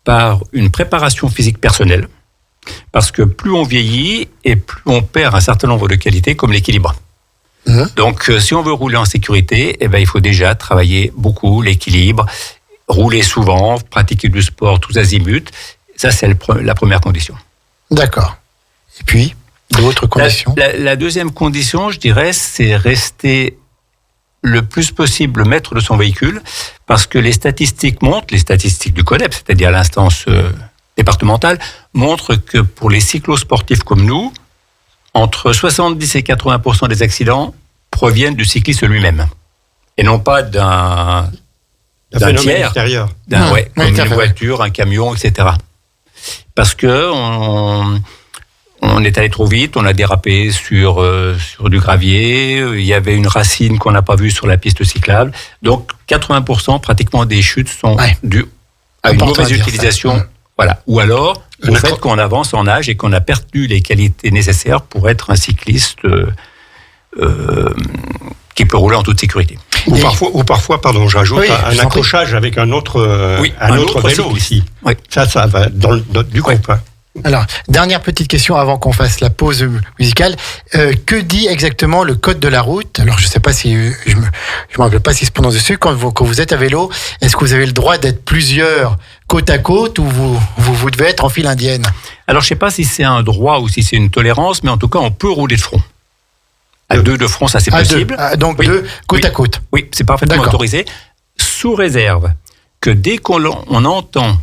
par une préparation physique personnelle, parce que plus on vieillit et plus on perd un certain nombre de qualités comme l'équilibre. Donc, si on veut rouler en sécurité, il faut déjà travailler beaucoup l'équilibre, rouler souvent, pratiquer du sport tous azimuts. Ça, c'est la première condition. D'accord. Et puis, d'autres conditions? La deuxième condition, je dirais, c'est rester le plus possible maître de son véhicule, parce que les statistiques montrent, les statistiques du CODEP, c'est-à-dire l'instance départementale, montrent que pour les cyclosportifs comme nous, entre 70 et 80% des accidents proviennent du cycliste lui-même, et non pas d'un tiers, extérieur. comme une voiture, un camion, etc. Parce que on est allé trop vite, on a dérapé sur du gravier, il y avait une racine qu'on n'a pas vue sur la piste cyclable. Donc 80% pratiquement des chutes sont dues à une mauvaise utilisation. Voilà. Ou alors au fait qu'on avance en âge et qu'on a perdu les qualités nécessaires pour être un cycliste qui peut rouler en toute sécurité. Ou parfois, pardon, j'ajoute un accrochage avec un autre vélo aussi. Oui. Ça va du groupe. Hein. Alors, dernière petite question avant qu'on fasse la pause musicale. Que dit exactement le code de la route? Alors, je ne sais pas si je me rappelle pas si se prononce dessus. Quand vous êtes à vélo, est-ce que vous avez le droit d'être plusieurs côte à côte, ou vous devez être en file indienne? Alors, je ne sais pas si c'est un droit ou si c'est une tolérance, mais en tout cas, on peut rouler de front. À deux de front, ça c'est possible. Donc deux côte à côte. Oui, c'est parfaitement autorisé, sous réserve que dès qu'on entend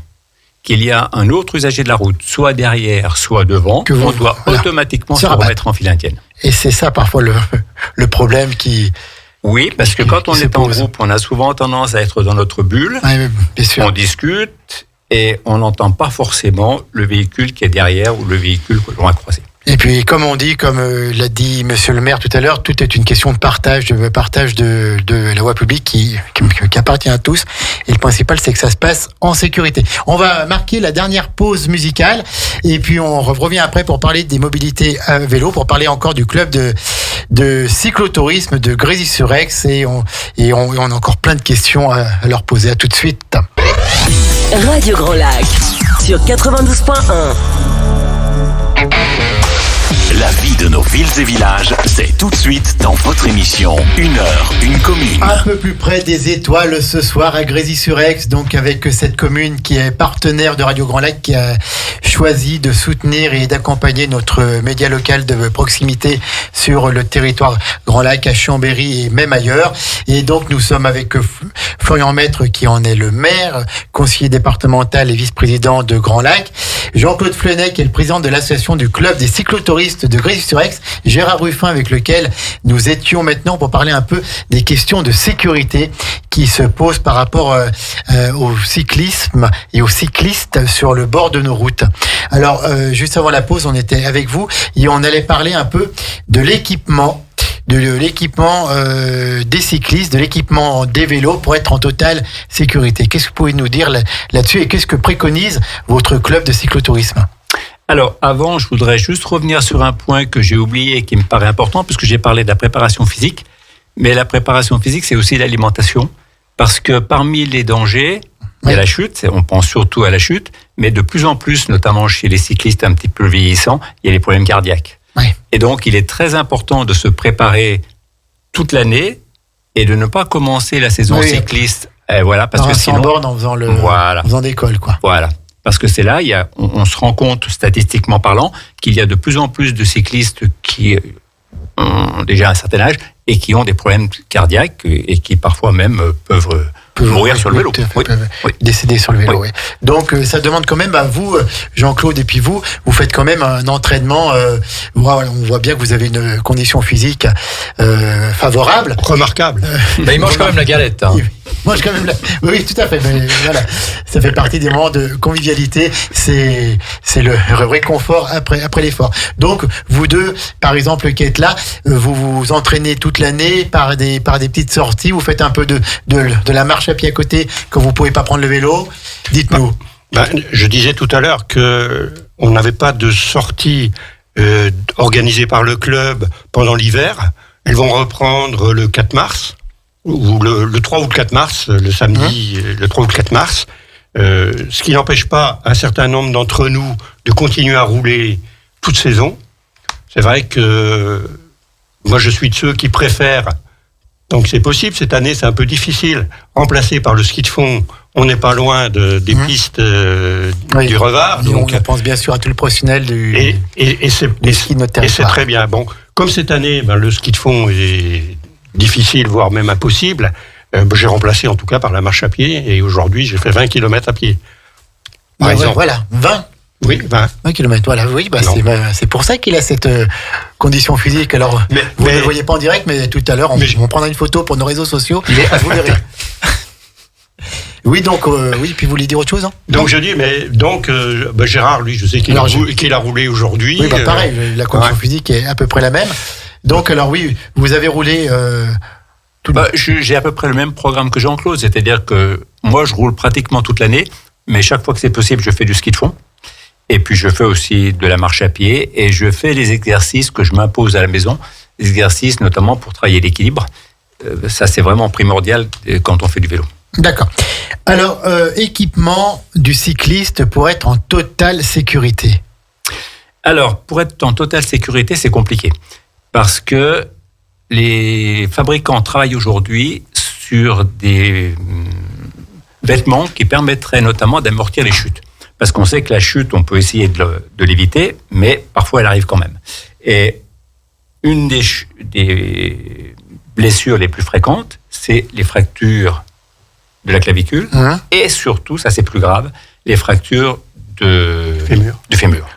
qu'il y a un autre usager de la route, soit derrière, soit devant, on doit automatiquement se remettre en file indienne. Et c'est ça parfois le problème qui... Oui, parce que quand on est en groupe, on a souvent tendance à être dans notre bulle, bien sûr. On discute et on n'entend pas forcément le véhicule qui est derrière ou le véhicule que l'on a croisé. Et puis, comme on dit, comme l'a dit Monsieur le maire tout à l'heure, tout est une question de partage de la voie publique qui appartient à tous. Et le principal, c'est que ça se passe en sécurité. On va marquer la dernière pause musicale et puis on revient après pour parler des mobilités à vélo, pour parler encore du club de cyclotourisme de Grésy-sur-Aix et on a encore plein de questions à leur poser. À tout de suite. Radio Grand Lac sur 92.1. La vie de nos villes et villages, c'est tout de suite dans votre émission 1 heure, 1 commune. Un peu plus près des étoiles ce soir à Grésy-sur-Aix, donc avec cette commune qui est partenaire de Radio Grand Lac, qui a choisi de soutenir et d'accompagner notre média local de proximité sur le territoire Grand Lac, à Chambéry et même ailleurs. Et donc nous sommes avec Florian Maître qui en est le maire, conseiller départemental et vice-président de Grand Lac, Jean-Claude Fleunet qui est le président de l'association du club des cyclotouristes de Grésy-sur-Aix, Gérard Ruffin avec lequel nous étions maintenant pour parler un peu des questions de sécurité qui se posent par rapport au cyclisme et aux cyclistes sur le bord de nos routes. Alors, juste avant la pause, on était avec vous et on allait parler un peu de l'équipement des cyclistes, de l'équipement des vélos pour être en totale sécurité. Qu'est-ce que vous pouvez nous dire là-dessus et qu'est-ce que préconise votre club de cyclotourisme ? Alors, avant, je voudrais juste revenir sur un point que j'ai oublié et qui me paraît important, parce que j'ai parlé de la préparation physique. Mais la préparation physique, c'est aussi l'alimentation. Parce que parmi les dangers, il y a la chute, on pense surtout à la chute, mais de plus en plus, notamment chez les cyclistes un petit peu vieillissants, il y a les problèmes cardiaques. Oui. Et donc, il est très important de se préparer toute l'année et de ne pas commencer la saison cycliste. Voilà, parce que sinon, en faisant des cols, quoi. Voilà. Parce que c'est là, on se rend compte, statistiquement parlant, qu'il y a de plus en plus de cyclistes qui ont déjà un certain âge et qui ont des problèmes cardiaques et qui parfois même peuvent mourir sur le vélo. Décéder sur le vélo, oui. Donc, ça demande quand même à vous, Jean-Claude, et puis vous faites quand même un entraînement. On voit bien que vous avez une condition physique favorable. Remarquable. Il mange quand même la galette. Hein. Mange quand même Oui, tout à fait. Mais voilà, ça fait partie des moments de convivialité. C'est le réconfort après l'effort. Donc, vous deux, par exemple, qui êtes là, vous vous entraînez toute l'année par des petites sorties. Vous faites un peu de la marche à pied à côté quand vous pouvez pas prendre le vélo. Dites-nous. Je disais tout à l'heure que on n'avait pas de sortie organisée par le club pendant l'hiver. Elles vont reprendre le 4 mars. Ou le 3 ou le 4 mars, le samedi, le 3 ou le 4 mars, ce qui n'empêche pas un certain nombre d'entre nous de continuer à rouler toute saison. C'est vrai que moi je suis de ceux qui préfèrent, donc c'est possible, cette année c'est un peu difficile, remplacé par le ski de fond, on n'est pas loin des pistes du Revard. Donc on pense bien sûr à tout le professionnel du ski de notre territoire. Et c'est très bien. Bon, comme cette année, le ski de fond est difficile, voire même impossible, j'ai remplacé en tout cas par la marche à pied et aujourd'hui j'ai fait 20 km à pied. Par exemple. Voilà, 20. Oui, 20 km, voilà, oui, c'est pour ça qu'il a cette condition physique. Alors, vous ne le voyez pas en direct, mais tout à l'heure, on prendra une photo pour nos réseaux sociaux, vous verrez. Oui, donc, puis vous voulez dire autre chose, hein ? Donc, je dis, Gérard, lui, je sais qu'il a roulé aujourd'hui. Oui, pareil, la condition physique est à peu près la même. Donc, alors oui, vous avez roulé... j'ai à peu près le même programme que Jean-Claude, c'est-à-dire que moi, je roule pratiquement toute l'année, mais chaque fois que c'est possible, je fais du ski de fond. Et puis, je fais aussi de la marche à pied et je fais les exercices que je m'impose à la maison, les exercices notamment pour travailler l'équilibre. Ça, c'est vraiment primordial quand on fait du vélo. D'accord. Alors, équipement du cycliste pour être en totale sécurité. Alors, pour être en totale sécurité, c'est compliqué. Parce que les fabricants travaillent aujourd'hui sur des vêtements qui permettraient notamment d'amortir les chutes. Parce qu'on sait que la chute, on peut essayer de l'éviter, mais parfois elle arrive quand même. Et une des blessures les plus fréquentes, c'est les fractures de la clavicule et surtout, ça c'est plus grave, les fractures du fémur.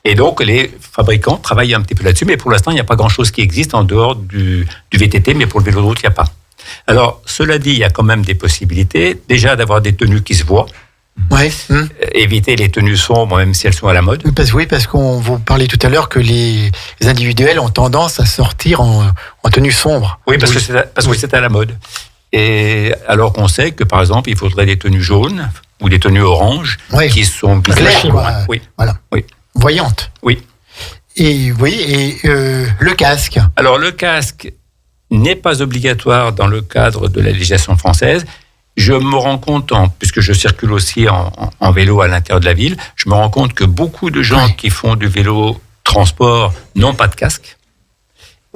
Et donc, les fabricants travaillent un petit peu là-dessus, mais pour l'instant, il n'y a pas grand-chose qui existe en dehors du VTT, mais pour le vélo de route, il n'y a pas. Alors, cela dit, il y a quand même des possibilités, déjà d'avoir des tenues qui se voient, Ouais. Éviter les tenues sombres, même si elles sont à la mode. Parce qu'on vous parlait tout à l'heure que les individuels ont tendance à sortir en tenue sombre. Oui, parce que c'est à la mode. Et alors qu'on sait que, par exemple, il faudrait des tenues jaunes ou des tenues oranges qui sont claires, oui. Voilà. Oui. Voyantes. Oui. Et le casque. Alors le casque n'est pas obligatoire dans le cadre de la législation française. Je me rends compte, puisque je circule aussi en vélo à l'intérieur de la ville, je me rends compte que beaucoup de gens qui font du vélo transport n'ont pas de casque.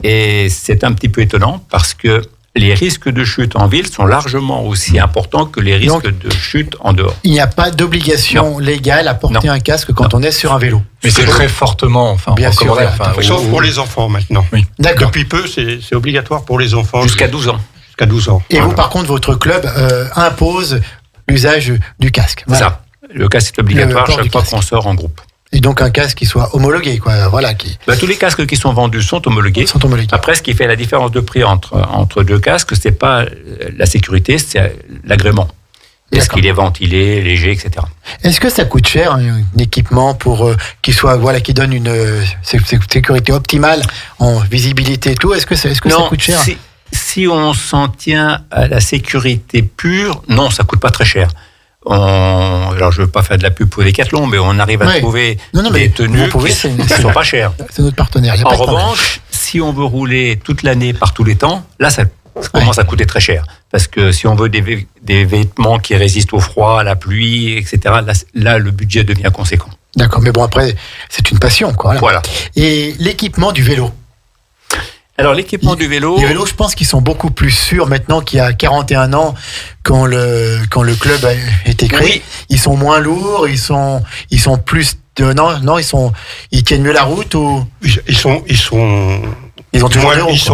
Et c'est un petit peu étonnant parce que les risques de chute en ville sont largement aussi importants que les risques de chute en dehors. Il n'y a pas d'obligation légale à porter un casque quand on est sur un vélo. Mais c'est très fortement bien sûr, sauf pour les enfants maintenant. Oui. D'accord. Depuis peu, c'est obligatoire pour les enfants. Jusqu'à 12 ans. Jusqu'à 12 ans. Et vous, par contre, votre club impose l'usage du casque. Voilà. Ça. Le casque est obligatoire chaque fois qu'on sort en groupe. Et donc un casque qui soit homologué, quoi. Voilà, tous les casques qui sont vendus sont homologués. Après, ce qui fait la différence de prix entre deux casques, c'est pas la sécurité, c'est l'agrément. Est-ce qu'il est ventilé, léger, etc. Est-ce que ça coûte cher un équipement pour qui donne une sécurité optimale en visibilité et tout? Est-ce que ça coûte cher? Si on s'en tient à la sécurité pure, non, ça coûte pas très cher. Alors, je veux pas faire de la pub pour Decathlon, mais on arrive à trouver des tenues qui sont pas chères. C'est notre partenaire. En revanche, si on veut rouler toute l'année par tous les temps, là, ça commence à coûter très cher. Parce que si on veut des vêtements qui résistent au froid, à la pluie, etc., là, le budget devient conséquent. D'accord, mais bon, après, c'est une passion, quoi. Voilà. Et l'équipement du vélo? Alors, l'équipement du vélo... Les vélos, je pense qu'ils sont beaucoup plus sûrs maintenant qu'il y a 41 ans, quand le club a été créé. Oui. Ils sont moins lourds, ils sont plus... ils tiennent mieux la route ou... Ils sont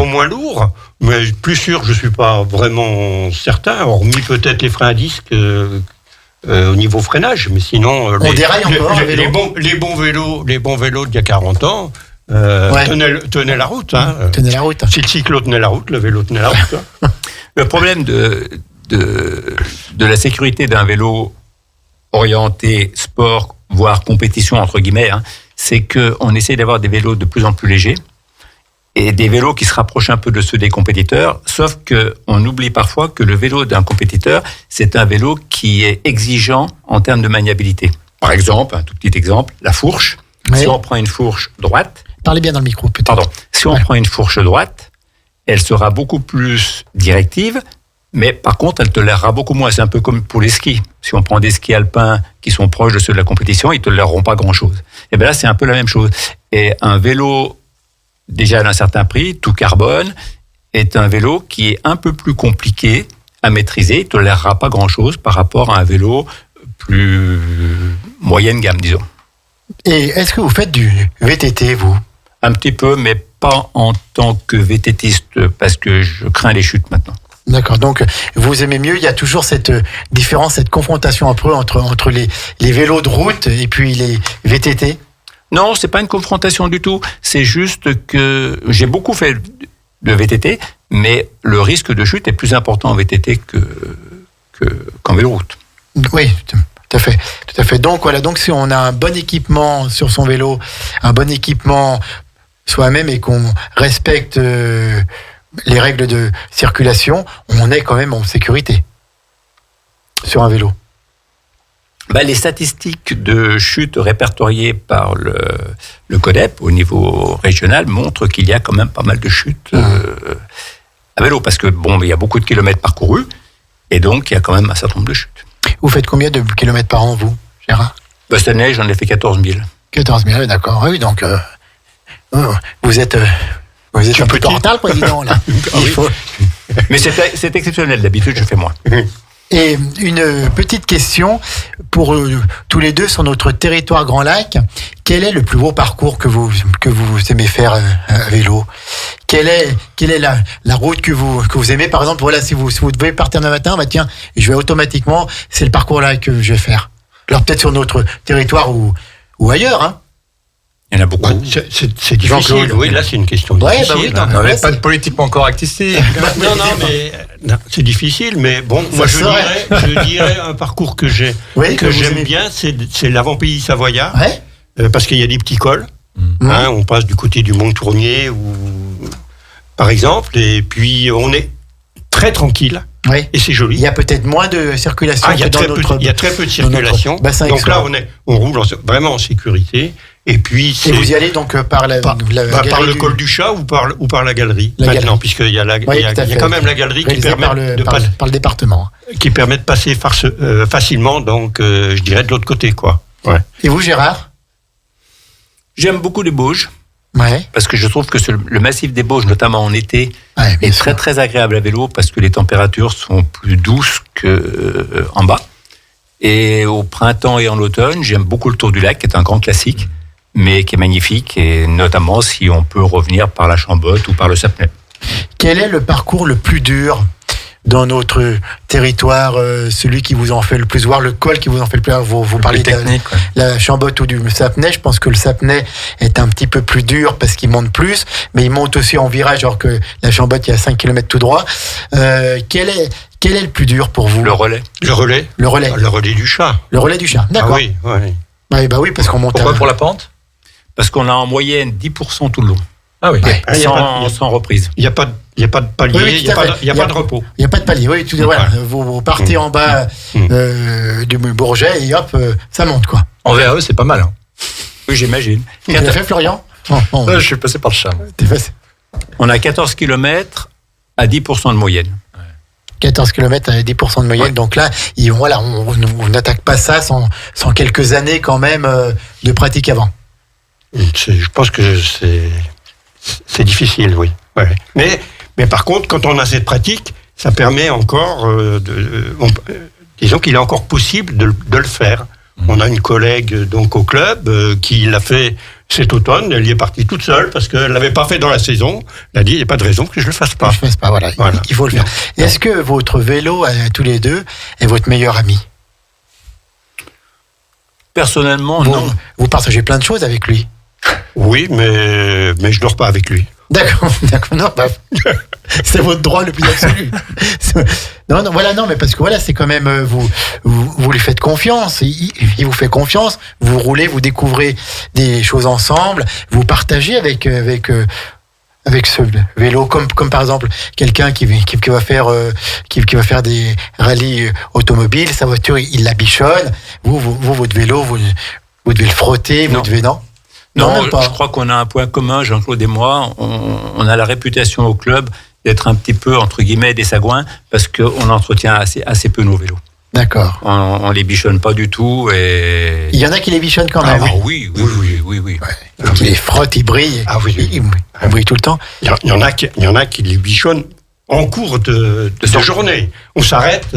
moins lourds, mais plus sûr, je suis pas vraiment certain, hormis peut-être les freins à disque au niveau freinage, mais sinon... On déraille encore, les bons vélos d'il y a 40 ans... tenait la route. Tenait la route. Si le cyclo tenait la route, le vélo tenait la route. Le problème de la sécurité d'un vélo orienté sport, voire compétition, entre guillemets, c'est qu'on essaie d'avoir des vélos de plus en plus légers et des vélos qui se rapprochent un peu de ceux des compétiteurs, sauf qu'on oublie parfois que le vélo d'un compétiteur, c'est un vélo qui est exigeant en termes de maniabilité. Par exemple, un tout petit exemple, la fourche. Oui. Si on prend une fourche droite... Parlez bien dans le micro, peut-être. Pardon. Si on prend une fourche droite, elle sera beaucoup plus directive, mais par contre, elle tolérera beaucoup moins. C'est un peu comme pour les skis. Si on prend des skis alpins qui sont proches de ceux de la compétition, ils ne toléreront pas grand-chose. Et bien là, c'est un peu la même chose. Et un vélo, déjà d'un certain prix, tout carbone, est un vélo qui est un peu plus compliqué à maîtriser. Il ne tolérera pas grand-chose par rapport à un vélo plus moyenne gamme, disons. Et est-ce que vous faites du VTT, vous ? Un petit peu, mais pas en tant que VTTiste, parce que je crains les chutes maintenant. D'accord, donc vous aimez mieux, il y a toujours cette différence, cette confrontation un peu entre les vélos de route et puis les VTT ? Non, c'est pas une confrontation du tout, c'est juste que j'ai beaucoup fait de VTT, mais le risque de chute est plus important en VTT qu'en vélo route. Oui, tout à fait. Donc voilà, donc si on a un bon équipement sur son vélo, un bon équipement soi-même et qu'on respecte les règles de circulation, on est quand même en sécurité sur un vélo. Les statistiques de chute répertoriées par le CODEP au niveau régional montrent qu'il y a quand même pas mal de chutes à vélo, parce que il y a beaucoup de kilomètres parcourus et donc il y a quand même un certain nombre de chutes. Vous faites combien de kilomètres par an, vous, Gérard ? Cette année, j'en ai fait 14 000. 14 000, d'accord. Oui, donc vous êtes un peu en retard, le président, là. Mais c'est exceptionnel. D'habitude, je fais moins. Et une petite question pour tous les deux sur notre territoire Grand Lac. Quel est le plus beau parcours que vous aimez faire à vélo ? Quelle est la route que vous aimez ? Par exemple, voilà, si vous devez partir demain matin, tiens, je vais automatiquement, c'est le parcours là que je vais faire. Alors peut-être sur notre territoire ou ailleurs, hein. Il y en a beaucoup. C'est difficile. Oui, là, c'est une question difficile. On n'avait pas de politiquement correct ici. Non, c'est difficile, mais bon, moi, je dirais un parcours que j'aime bien, c'est l'avant-pays savoyard, parce qu'il y a des petits cols. On passe du côté du Mont-Tournier, par exemple, et puis on est très tranquille. Oui. Et c'est joli. Il y a peut-être moins de circulation il y a très peu de circulation. Donc là, on roule vraiment en sécurité. Et puis, et vous y allez donc par le col du Chat ou par la galerie. Maintenant, puisqu'il y a quand même la galerie qui permet par le département. Qui permet de passer facilement, donc je dirais de l'autre côté, quoi. Ouais. Et vous, Gérard? J'aime beaucoup les Bauges. Ouais. Parce que je trouve que le massif des Bauges, notamment en été, est très très agréable à vélo parce que les températures sont plus douces qu'en bas. Et au printemps et en automne, j'aime beaucoup le Tour du Lac, qui est un grand classique, mais qui est magnifique, et notamment si on peut revenir par la Chambotte ou par le Sapnais. Quel est le parcours le plus dur dans notre territoire, celui qui vous en fait le plus voir, le col qui vous en fait le plus voir? Vous parlez de la Chambotte ou du Sapnais. Je pense que le Sapnais est un petit peu plus dur parce qu'il monte plus, mais il monte aussi en virage, alors que la Chambotte, il y a 5 km tout droit. Quel est le plus dur pour vous? Le relais. Le relais du Chat. Le relais du Chat, d'accord. Ah oui. Bah oui, parce qu'on monte. Pourquoi pour la pente? Parce qu'on a en moyenne 10% tout le long. Ah oui. Sans reprise. Il n'y a pas de palier, il n'y a pas de repos. Il n'y a pas de palier, oui. Vous partez en bas du Bourget et hop, ça monte, quoi. En VAE, c'est pas mal. Hein. Oui, j'imagine. Tu l'as fait, Florian? Je suis passé par le Chat. On a 14 km à 10% de moyenne. 14 km à 10% de moyenne. Donc là, on n'attaque pas ça sans quelques années quand même de pratique avant. Je pense que c'est difficile, oui. Ouais. Mais par contre, quand on a cette pratique, ça permet encore, disons qu'il est encore possible de le faire. On a une collègue donc au club qui l'a fait cet automne. Elle y est partie toute seule parce qu'elle l'avait pas fait dans la saison. Elle a dit il n'y a pas de raison que je le fasse pas. Voilà. Il faut le faire. Est-ce que votre vélo, tous les deux, est votre meilleur ami? Personnellement, non. Vous partagez plein de choses avec lui. Oui, mais je dors pas avec lui. D'accord. Non, c'est votre droit le plus absolu. Non, mais parce que c'est quand même vous lui faites confiance, il vous fait confiance, vous roulez, vous découvrez des choses ensemble, vous partagez avec ce vélo, comme par exemple quelqu'un qui va faire des rallyes automobiles, sa voiture il la bichonne, votre vélo vous devez le frotter, vous devez Non, même pas. Je crois qu'on a un point commun, Jean-Claude et moi. On a la réputation au club d'être un petit peu, entre guillemets, des sagouins, parce qu'on entretient assez peu nos vélos. D'accord. On les bichonne pas du tout. Et... Il y en a qui les bichonnent quand même. Oui. Ouais. Qui les frottent, ils brillent. Ils brillent tout le temps. Il y en a qui les bichonnent en cours de journée. On s'arrête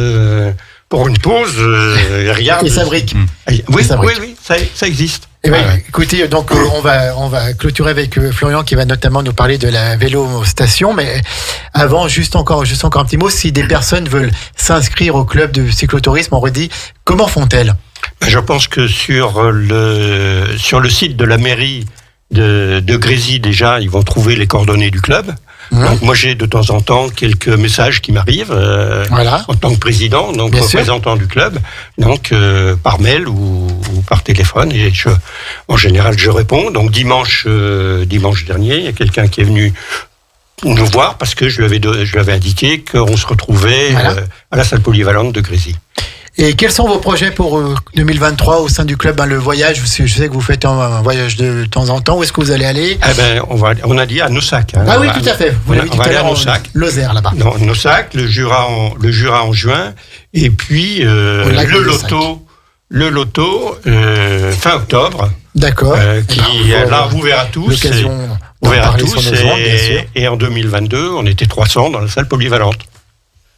pour une pause, regarde. Et ça brique. Oui, ça existe. Écoutez, donc on va clôturer avec Florian qui va notamment nous parler de la vélo-station, mais avant, juste encore un petit mot, si des personnes veulent s'inscrire au club de cyclotourisme, on redit, comment font-elles? Je pense que sur le site de la mairie de Grésy, déjà, ils vont trouver les coordonnées du club. Donc moi j'ai de temps en temps quelques messages qui m'arrivent en tant que président, donc bien représentant du club, donc par mail ou par téléphone, et en général je réponds. Donc dimanche dernier, il y a quelqu'un qui est venu nous voir parce que je lui avais indiqué qu'on se retrouvait à la salle polyvalente de Grésy. Et quels sont vos projets pour 2023 au sein du club? Le voyage, je sais que vous faites un voyage de temps en temps. Où est-ce que vous allez aller? On a dit à Naussac. Oui, tout à fait. Vous l'avez dit tout à l'heure, Lozère, là-bas. Non, Naussac, le Jura en juin, et puis le loto fin octobre. D'accord. Là, vous verrez tous. L'occasion on verra tous. Et en 2022, on était 300 dans la salle polyvalente.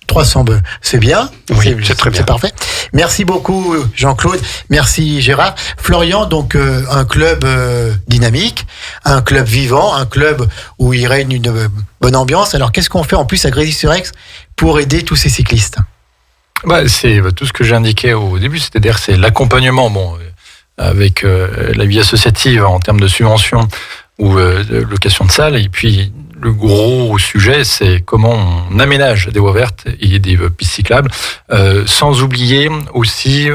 300 bœufs, c'est bien. Oui, c'est très bien. C'est parfait. Merci beaucoup Jean-Claude, merci Gérard. Florian, donc un club dynamique, un club vivant, un club où il règne une bonne ambiance. Alors qu'est-ce qu'on fait en plus à Grésy-sur-Aix pour aider tous ces cyclistes? C'est tout ce que j'ai indiqué au début, c'est-à-dire c'est l'accompagnement. avec la vie associative en termes de subventions ou de location de salles. Et puis, le gros sujet, c'est comment on aménage des voies vertes et des pistes cyclables, sans oublier aussi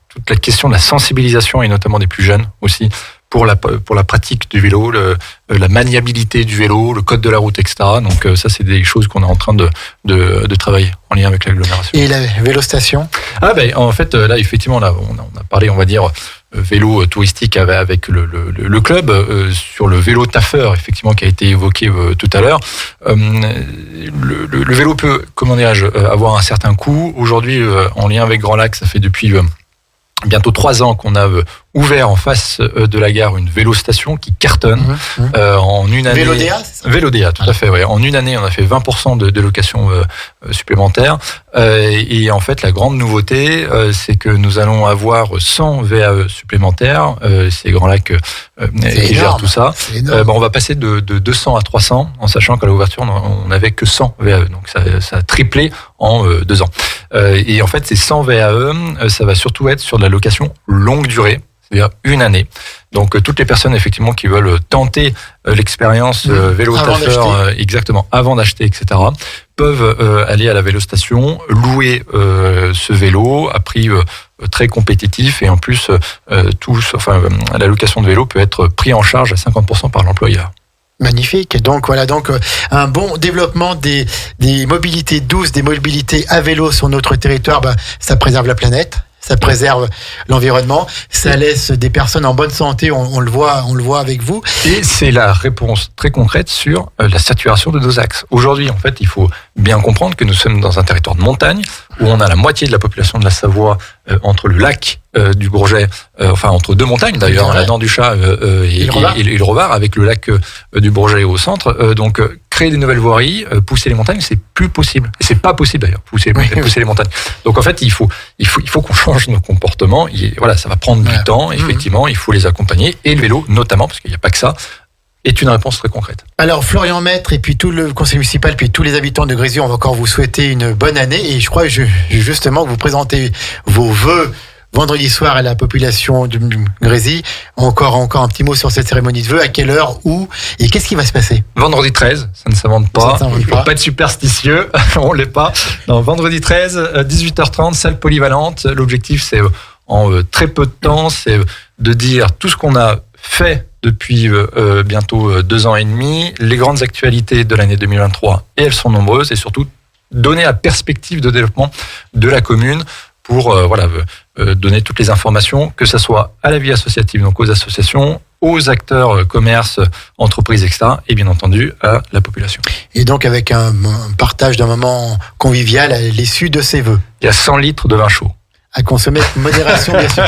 toute la question de la sensibilisation, et notamment des plus jeunes aussi, pour la pratique du vélo, la maniabilité du vélo, le code de la route, etc. Donc ça, c'est des choses qu'on est en train de travailler en lien avec l'agglomération. Et la vélostation ? En fait, là, effectivement, là, on a parlé, on va dire, vélo touristique avec le club, sur le vélo taffeur, effectivement, qui a été évoqué tout à l'heure. Le vélo peut, comment dirais-je, avoir un certain coût. Aujourd'hui, en lien avec Grand Lac, ça fait depuis bientôt 3 ans qu'on a ouvert en face de la gare une vélostation qui cartonne. En une année. Vélodéa, c'est ça ? Vélodéa, tout à fait, ouais. En une année, on a fait 20% de location supplémentaire. Et en fait, la grande nouveauté, c'est que nous allons avoir 100 VAE supplémentaires. C'est Grand Lac qui gère tout ça. On va passer de 200 à 300, en sachant qu'à l'ouverture, on n'avait que 100 VAE. Donc ça a triplé en 2 ans. Et en fait, ces 100 VAE, ça va surtout être sur de la location longue durée, c'est-à-dire une année. Donc toutes les personnes effectivement qui veulent tenter l'expérience vélo taffeur, exactement, avant d'acheter, etc., peuvent aller à la vélostation, louer ce vélo à prix très compétitif, et en plus la location de vélo peut être pris en charge à 50% par l'employeur. Magnifique. Donc voilà, un bon développement des mobilités douces, des mobilités à vélo sur notre territoire. Ça préserve la planète, ça préserve l'environnement, ça laisse des personnes en bonne santé. On le voit avec vous. Et c'est la réponse très concrète sur la saturation de nos axes. Aujourd'hui, en fait, il faut bien comprendre que nous sommes dans un territoire de montagne où on a la moitié de la population de la Savoie entre le lac du Bourget, entre 2 montagnes d'ailleurs, la Dent du Chat et le Revard, avec le lac du Bourget au centre. Donc créer des nouvelles voiries, pousser les montagnes, c'est plus possible. Et c'est pas possible d'ailleurs, pousser les montagnes. Donc en fait, il faut qu'on change nos comportements. Ça va prendre du temps. Effectivement, il faut les accompagner, et le vélo notamment, parce qu'il n'y a pas que ça, est une réponse très concrète. Alors Florian Maître et puis tout le conseil municipal, puis tous les habitants de Grésy, on va encore vous souhaiter une bonne année, et je crois justement que vous présentez vos vœux vendredi soir à la population de Grésy. Encore un petit mot sur cette cérémonie de vœux. À quelle heure, où et qu'est-ce qui va se passer ? Vendredi 13, ça ne s'invente pas. Il ne faut pas être superstitieux, on ne l'est pas. Non, vendredi 13, 18h30, salle polyvalente. L'objectif, c'est en très peu de temps, c'est de dire tout ce qu'on a fait depuis bientôt 2 ans et demi, les grandes actualités de l'année 2023, et elles sont nombreuses, et surtout donner la perspective de développement de la commune pour donner toutes les informations, que ce soit à la vie associative, donc aux associations, aux acteurs, commerces, entreprises, etc., et bien entendu à la population. Et donc avec un partage d'un moment convivial à l'issue de ces vœux. Il y a 100 litres de vin chaud. À consommer avec modération, bien sûr.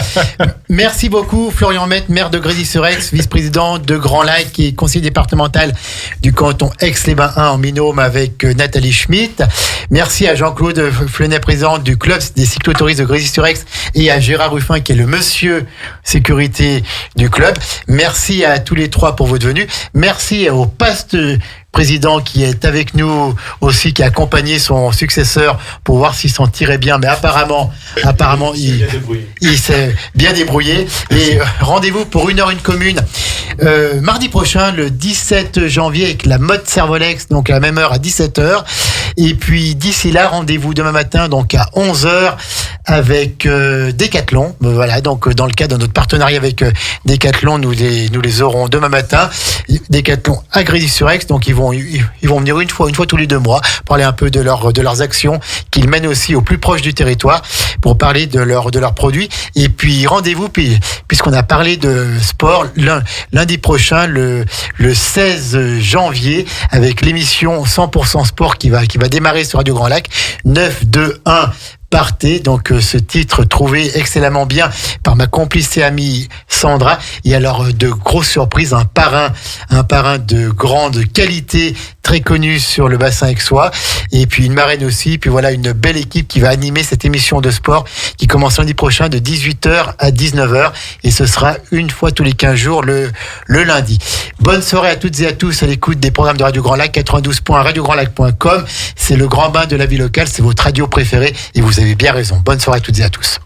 Merci beaucoup, Florian Maître, maire de Grésy-sur-Aix, vice-président de Grand Lac et conseiller départemental du canton Aix-les-Bains 1 en binôme avec Nathalie Schmitt. Merci à Jean-Claude Fleunet, président du club des cyclotouristes de Grésy-sur-Aix, et à Gérard Ruffin, qui est le monsieur sécurité du club. Merci à tous les 3 pour votre venue. Merci au président qui est avec nous aussi, qui a accompagné son successeur pour voir s'il s'en tirait bien, mais apparemment il s'est bien débrouillé. Et rendez-vous pour 1 heure une commune mardi prochain, le 17 janvier, avec la mode Servolex, donc à la même heure à 17h. Et puis d'ici là, rendez-vous demain matin, donc à 11h, avec Decathlon. Voilà, donc dans le cadre de notre partenariat avec Decathlon, nous les aurons demain matin. Decathlon à Grésy-sur-Aix, donc ils vont venir une fois tous les 2 mois, parler un peu de leurs actions qu'ils mènent aussi au plus proche du territoire, pour parler de leurs produits. Et puis rendez-vous, puisqu'on a parlé de sport, lundi prochain, le 16 janvier, avec l'émission 100% sport qui va démarrer sur Radio Grand Lac, 9-2-1. Partez, donc ce titre trouvé excellemment bien par ma complice et amie Sandra. Et alors de grosses surprises, un parrain de grande qualité, très connu sur le bassin aixois, et puis une marraine aussi. Puis voilà, une belle équipe qui va animer cette émission de sport qui commence lundi prochain de 18h à 19h, et ce sera une fois tous les 15 jours le lundi. Bonne soirée à toutes et à tous à l'écoute des programmes de Radio Grand Lac, 92.radiograndlac.com. C'est le grand bain de la vie locale, c'est votre radio préférée, et vous avez bien raison. Bonne soirée à toutes et à tous.